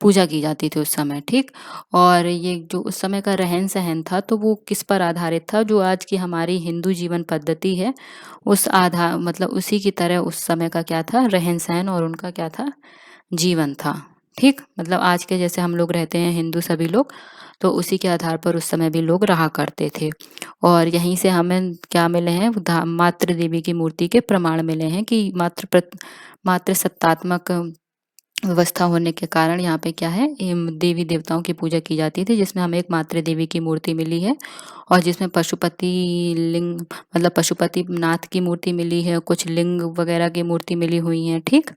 पूजा की जाती थी उस समय। ठीक, और ये जो उस समय का रहन सहन था तो वो किस पर आधारित था, जो आज की हमारी हिंदू जीवन पद्धति है उस आधार मतलब उसी की तरह उस समय का क्या था, रहन सहन और उनका क्या था, जीवन था। ठीक, मतलब आज के जैसे हम लोग रहते हैं हिंदू सभी लोग, तो उसी के आधार पर उस समय भी लोग रहा करते थे। और यहीं से हमें क्या मिले हैं, मातृ देवी की मूर्ति के प्रमाण मिले हैं कि मातृ सत्तात्मक व्यवस्था होने के कारण यहाँ पे क्या है, देवी देवताओं की पूजा की जाती थी, जिसमें हमें एक मातृ देवी की मूर्ति मिली है और जिसमें पशुपति लिंग मतलब पशुपति नाथ की मूर्ति मिली है, कुछ लिंग वगैरह की मूर्ति मिली हुई है। ठीक,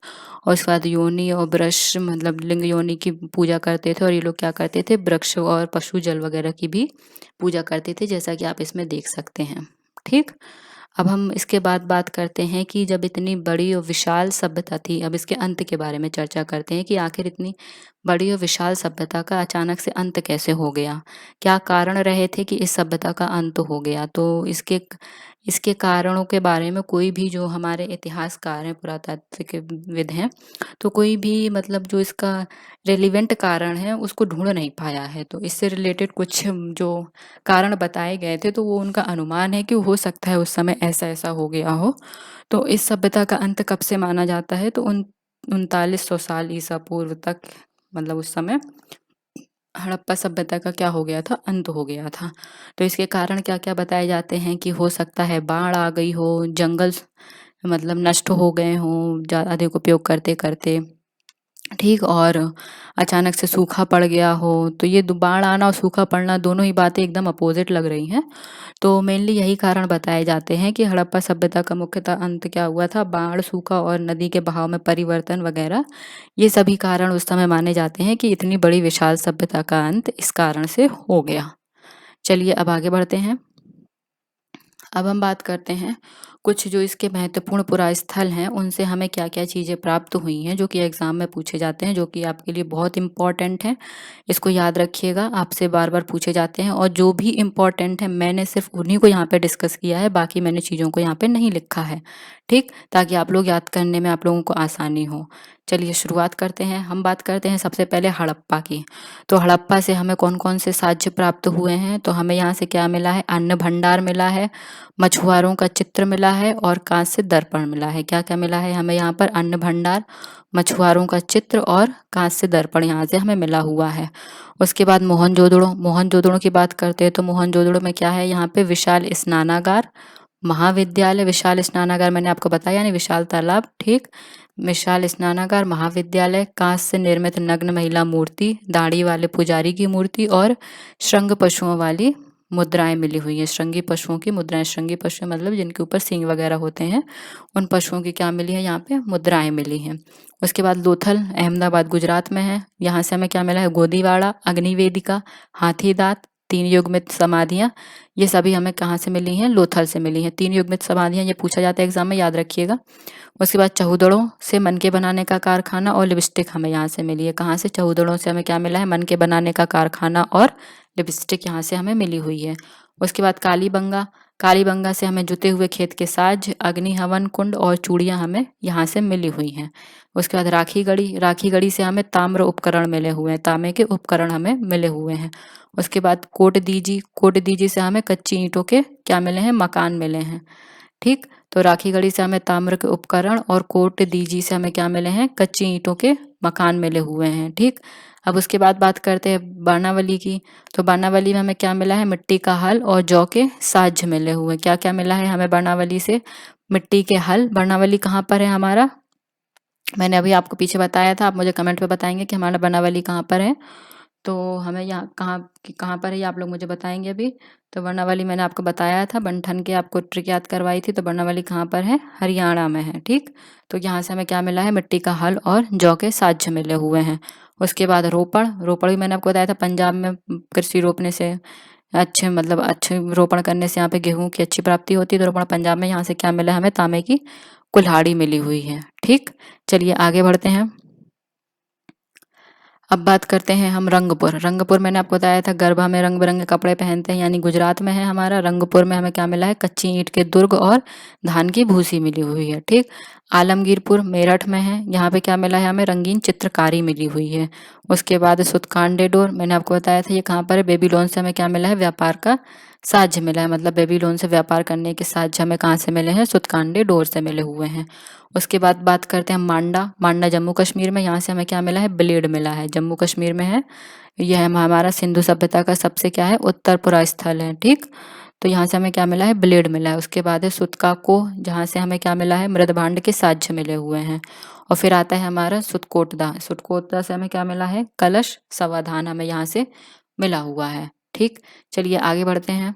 और उसके बाद योनि और वृक्ष मतलब लिंग योनि की पूजा करते थे और ये लोग क्या करते थे, वृक्ष और पशु जल वगैरह की भी पूजा करते थे, जैसा कि आप इसमें देख सकते हैं। ठीक, अब हम इसके बाद बात करते हैं कि जब इतनी बड़ी और विशाल सभ्यता थी, अब इसके अंत के बारे में चर्चा करते हैं कि आखिर इतनी बड़ी और विशाल सभ्यता का अचानक से अंत कैसे हो गया, क्या कारण रहे थे कि इस सभ्यता का अंत हो गया। तो इसके इसके कारणों के बारे में कोई भी जो हमारे इतिहासकार हैं, पुरातात्विकविद हैं, तो कोई भी मतलब जो इसका रेलिवेंट कारण है उसको ढूंढ नहीं पाया है। तो इससे रिलेटेड कुछ जो कारण बताए गए थे तो वो उनका अनुमान है कि हो सकता है उस समय ऐसा ऐसा हो गया हो। तो इस सभ्यता का अंत कब से माना जाता है, तो 3900 साल ईसा पूर्व तक, मतलब उस समय हड़प्पा सभ्यता का क्या हो गया था, अंत हो गया था। तो इसके कारण क्या क्या बताए जाते हैं कि हो सकता है बाढ़ आ गई हो, जंगल मतलब नष्ट हो गए हों ज़्यादा अधिक उपयोग करते करते। ठीक, और अचानक से सूखा पड़ गया हो। तो ये बाढ़ आना और सूखा पड़ना दोनों ही बातें एकदम अपोजिट लग रही हैं। तो मेनली यही कारण बताए जाते हैं कि हड़प्पा सभ्यता का मुख्यतः अंत क्या हुआ था, बाढ़, सूखा और नदी के बहाव में परिवर्तन वगैरह, ये सभी कारण उस समय माने जाते हैं कि इतनी बड़ी विशाल सभ्यता का अंत इस कारण से हो गया। चलिए अब आगे बढ़ते हैं। अब हम बात करते हैं कुछ जो इसके महत्वपूर्ण पुरास्थल हैं उनसे हमें क्या क्या चीज़ें प्राप्त हुई हैं जो कि एग्ज़ाम में पूछे जाते हैं, जो कि आपके लिए बहुत इम्पॉर्टेंट हैं। इसको याद रखिएगा, आपसे बार बार पूछे जाते हैं और जो भी इम्पॉर्टेंट है मैंने सिर्फ उन्हीं को यहाँ पे डिस्कस किया है, बाकी मैंने चीज़ों को यहाँ पे नहीं लिखा है। ठीक, ताकि आप लोग याद करने में आप लोगों को आसानी हो। चलिए शुरुआत करते हैं। हम बात करते हैं सबसे पहले हड़प्पा की। तो हड़प्पा से हमें कौन कौन से साक्ष्य प्राप्त हुए हैं, तो हमें यहाँ से क्या मिला है, अन्न भंडार मिला है, मछुआरों का चित्र मिला है और कांस्य दर्पण मिला है। क्या क्या मिला है हमें यहाँ पर, अन्न भंडार, मछुआरों का चित्र और कांस्य दर्पण यहाँ से हमें मिला हुआ है। उसके बाद मोहनजोदड़ो की बात करते हैं तो मोहनजोदड़ो में क्या है, यहाँ पे विशाल स्नानागार, महाविद्यालय, विशाल स्नानागार मैंने आपको बताया, यानी विशाल तालाब। ठीक, विशाल स्नानागार, महाविद्यालय, कांच से निर्मित नग्न महिला मूर्ति, दाढ़ी वाले पुजारी की मूर्ति और श्रृंग पशुओं वाली मुद्राएं मिली हुई हैं। श्रृंगी पशुओं की मुद्राएं, श्रृंगी पशु मतलब जिनके ऊपर सींग वगैरह होते हैं, उन पशुओं की क्या मिली है, यहाँ पे मुद्राएं मिली हैं। उसके बाद लोथल, अहमदाबाद गुजरात में है। यहाँ से हमें क्या मिला है, गोदीवाड़ा, अग्निवेदिका, हाथी दांत, 3 युग्मित समाधियाँ, ये सभी हमें कहाँ से मिली हैं, लोथल से मिली हैं। 3 युग्मित समाधियाँ, ये पूछा जाता है एग्जाम में, याद रखिएगा। उसके बाद चहुदड़ों से मनके बनाने का कारखाना और लिपस्टिक हमें यहाँ से मिली है। कहाँ से, चहुदड़ों से हमें क्या मिला है, मनके बनाने का कारखाना और लिपस्टिक यहाँ से हमें मिली हुई है। उसके बाद कालीबंगा, कालीबंगा से हमें जुते हुए खेत के साज, अग्नि हवन कुंड और चूड़ियाँ हमें यहाँ से मिली हुई हैं। उसके बाद राखीगढ़ी, राखीगढ़ी से हमें ताम्र उपकरण मिले हुए हैं, तांबे के उपकरण हमें मिले हुए हैं। उसके बाद कोटदीजी, कोटदीजी से हमें कच्ची ईंटों के क्या मिले हैं, मकान मिले हैं। ठीक। तो राखी गढ़ी से हमें ताम्र के उपकरण और कोट दीजी से हमें क्या मिले हैं, कच्ची ईंटों के मकान मिले हुए हैं। ठीक। अब उसके बाद बात करते हैं बानावली की। तो बानावली में हमें क्या मिला है, मिट्टी का हल और जौ के साज मिले हुए हैं। क्या क्या मिला है हमें बानावली से, मिट्टी के हल। बानावली कहाँ पर है हमारा, मैंने अभी आपको पीछे बताया था, आप मुझे कमेंट पे बताएंगे कि हमारा बानावली कहाँ पर है। तो हमें यहाँ कहाँ पर है ये आप लोग मुझे बताएंगे अभी। तो बरनावाली मैंने आपको बताया था, बंठन के आपको ट्रिक याद करवाई थी। तो बरनावाली कहाँ पर है, हरियाणा में है। ठीक। तो यहाँ से हमें क्या मिला है, मिट्टी का हल और जौ के साज मिले हुए हैं। उसके बाद रोपड़, रोपड़ भी मैंने आपको बताया था, पंजाब में कृषि रोपने से अच्छे मतलब अच्छे रोपण करने से यहाँ पे गेहूं की अच्छी प्राप्ति होती है। तो रोपण पंजाब में, यहाँ से क्या मिला है हमें, तांबे की कुल्हाड़ी मिली हुई है। ठीक। चलिए आगे बढ़ते हैं। अब बात करते हैं हम रंगपुर। रंगपुर मैंने आपको बताया था, गरबा में रंग बिरंगे कपड़े पहनते हैं, यानी गुजरात में है हमारा। रंगपुर में हमें क्या मिला है, कच्ची ईंट के दुर्ग और धान की भूसी मिली हुई है। ठीक। आलमगीरपुर मेरठ में है, यहाँ पे क्या मिला है हमें, रंगीन चित्रकारी मिली हुई है। उसके बाद सुतकांडे डोर, मैंने आपको बताया था ये कहाँ पर है, बेबीलोन से हमें क्या मिला है, व्यापार का साझ मिला है। मतलब बेबीलोन से व्यापार करने के साझ हमें कहाँ से मिले हैं, सुतकांडे डोर से मिले हुए हैं। उसके बाद बात करते हैं मांडा। मांडा जम्मू कश्मीर में, यहाँ से हमें क्या मिला है, ब्लेड मिला है, जम्मू कश्मीर में है। यह हमारा सिंधु सभ्यता का सबसे क्या है, उत्तर पुरा स्थल है। ठीक। तो यहाँ से हमें क्या मिला है, ब्लेड मिला है। उसके बाद है सुतकाको, जहाँ से हमें क्या मिला है, मृदभांड के साक्ष्य मिले हुए हैं। और फिर आता है हमारा सुतकोटदा। सुतकोटदा से हमें क्या मिला है, कलश समाधान हमें यहाँ से मिला हुआ है। ठीक। चलिए आगे बढ़ते हैं।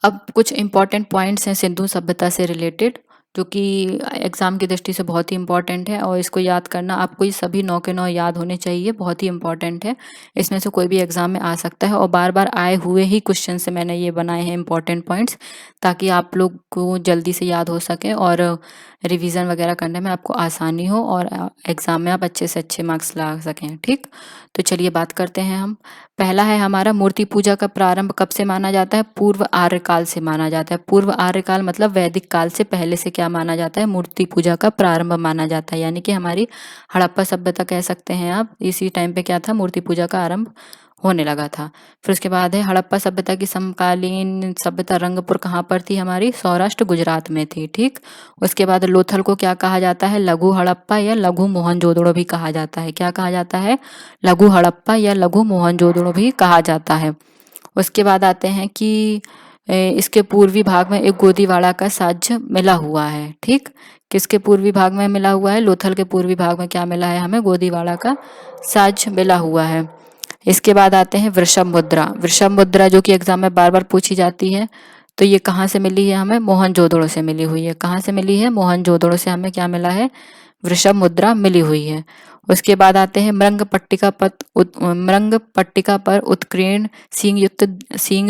अब कुछ इंपॉर्टेंट पॉइंट्स हैं सिंधु सभ्यता से रिलेटेड, जो कि एग्जाम की दृष्टि से बहुत ही इंपॉर्टेंट है, और इसको याद करना आपको, ये सभी 9 के 9 याद होने चाहिए, बहुत ही इंपॉर्टेंट है। इसमें से कोई भी एग्जाम में आ सकता है, और बार बार आए हुए ही क्वेश्चन से मैंने ये बनाए हैं इंपॉर्टेंट पॉइंट्स, ताकि आप लोग को जल्दी से याद हो सके और रिवीजन वगैरह करने में आपको आसानी हो, और एग्जाम में आप अच्छे से अच्छे मार्क्स ला सकें। ठीक। तो चलिए बात करते हैं हम। पहला है हमारा, मूर्ति पूजा का प्रारंभ कब से माना जाता है, पूर्व आर्यकाल से माना जाता है। पूर्व आर्यकाल मतलब वैदिक काल से पहले से क्या माना जाता है, मूर्ति पूजा का प्रारंभ माना जाता है। यानी कि हमारी हड़प्पा सभ्यता कह सकते हैं आप, इसी टाइम पे क्या था, मूर्ति पूजा का आरंभ होने लगा था। फिर उसके बाद है हड़प्पा सभ्यता की समकालीन सभ्यता रंगपुर कहाँ पर थी हमारी, सौराष्ट्र गुजरात में थी। ठीक। उसके बाद लोथल को क्या कहा जाता है, लघु हड़प्पा या लघु मोहनजोदड़ो भी कहा जाता है। क्या कहा जाता है, लघु हड़प्पा या लघु मोहनजोदड़ो भी कहा जाता है। उसके बाद आते हैं कि इसके पूर्वी भाग में एक गोदीवाड़ा का साक्ष्य मिला हुआ है। ठीक। किसके पूर्वी भाग में मिला हुआ है, लोथल के पूर्वी भाग में क्या मिला है हमें, गोदीवाड़ा का साक्ष्य मिला हुआ है। इसके बाद आते हैं वृषभ मुद्रा। वृषभ मुद्रा जो कि एग्जाम में बार बार पूछी जाती है, तो ये कहाँ से मिली है हमें, मोहनजोदड़ो से मिली हुई है। कहाँ से मिली है, मोहनजोदड़ो से हमें क्या मिला है, वृषभ मुद्रा मिली हुई है। उसके बाद आते हैं मृंग पट्टिका पर उत्कीर्ण सींग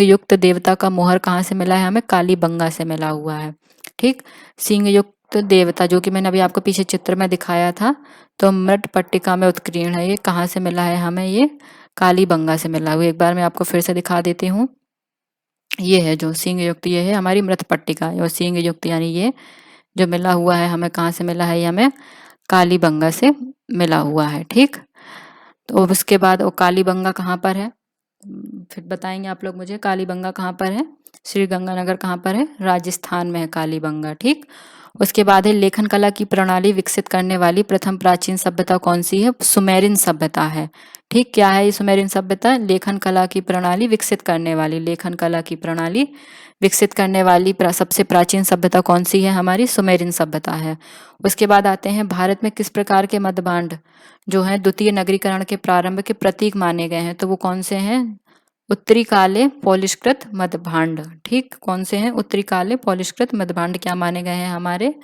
युक्त देवता का मोहर कहाँ से मिला है हमें, कालीबंगा से मिला हुआ है। ठीक। सींग युक्त देवता, जो कि मैंने अभी आपको पीछे चित्र में दिखाया था, तो मृत पट्टिका में उत्कीर्ण है, ये कहाँ से मिला है हमें, ये कालीबंगा से मिला हुआ। एक बार मैं आपको फिर से दिखा देती हूँ। ये है जो सींग युक्त, ये है हमारी मृत पट्टिका, और सींग युक्त यानी ये जो मिला हुआ है हमें, कहाँ से मिला है, ये हमें कालीबंगा से मिला हुआ है। ठीक। तो उसके बाद वो कालीबंगा कहाँ पर है, फिर बताएंगे आप लोग मुझे, कालीबंगा कहाँ पर है, श्री गंगानगर कहाँ पर है, राजस्थान में है कालीबंगा। ठीक। उसके बाद है लेखन कला की प्रणाली विकसित करने वाली प्रथम प्राचीन सभ्यता कौन सी है, सुमेरिन सभ्यता है। ठीक। क्या है ये सुमेरिन सभ्यता, लेखन कला की प्रणाली विकसित करने वाली, लेखन कला की प्रणाली विकसित करने वाली सबसे प्राचीन सभ्यता कौन सी है हमारी, सुमेरिन सभ्यता है। उसके बाद आते हैं भारत में किस प्रकार के मध्यभांड जो है द्वितीय नगरीकरण के प्रारंभ के प्रतीक माने गए हैं, तो वो कौन से हैं, उत्तरी काले पॉलिशकृत मध्यभांड। ठीक। कौन से हैं, उत्तरी काले पॉलिशकृत मध्यभांड क्या माने गए हैं हमारे,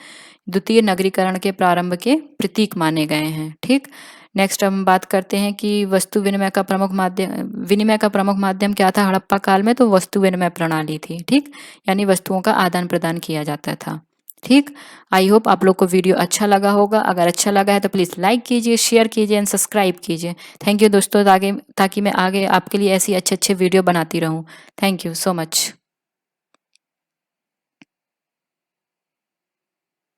द्वितीय नगरीकरण के प्रारंभ के प्रतीक माने गए हैं। ठीक। नेक्स्ट हम बात करते हैं कि वस्तु विनिमय का प्रमुख माध्यम क्या था हड़प्पा काल में, तो वस्तु विनिमय प्रणाली थी। ठीक। यानी वस्तुओं का आदान प्रदान किया जाता था। ठीक। आई होप आप लोग को वीडियो अच्छा लगा होगा। अगर अच्छा लगा है तो प्लीज़ लाइक कीजिए, शेयर कीजिए एंड सब्सक्राइब कीजिए। थैंक यू दोस्तों, ताकि मैं आगे आपके लिए ऐसी अच्छे अच्छे वीडियो बनाती रहूँ। Thank you so much.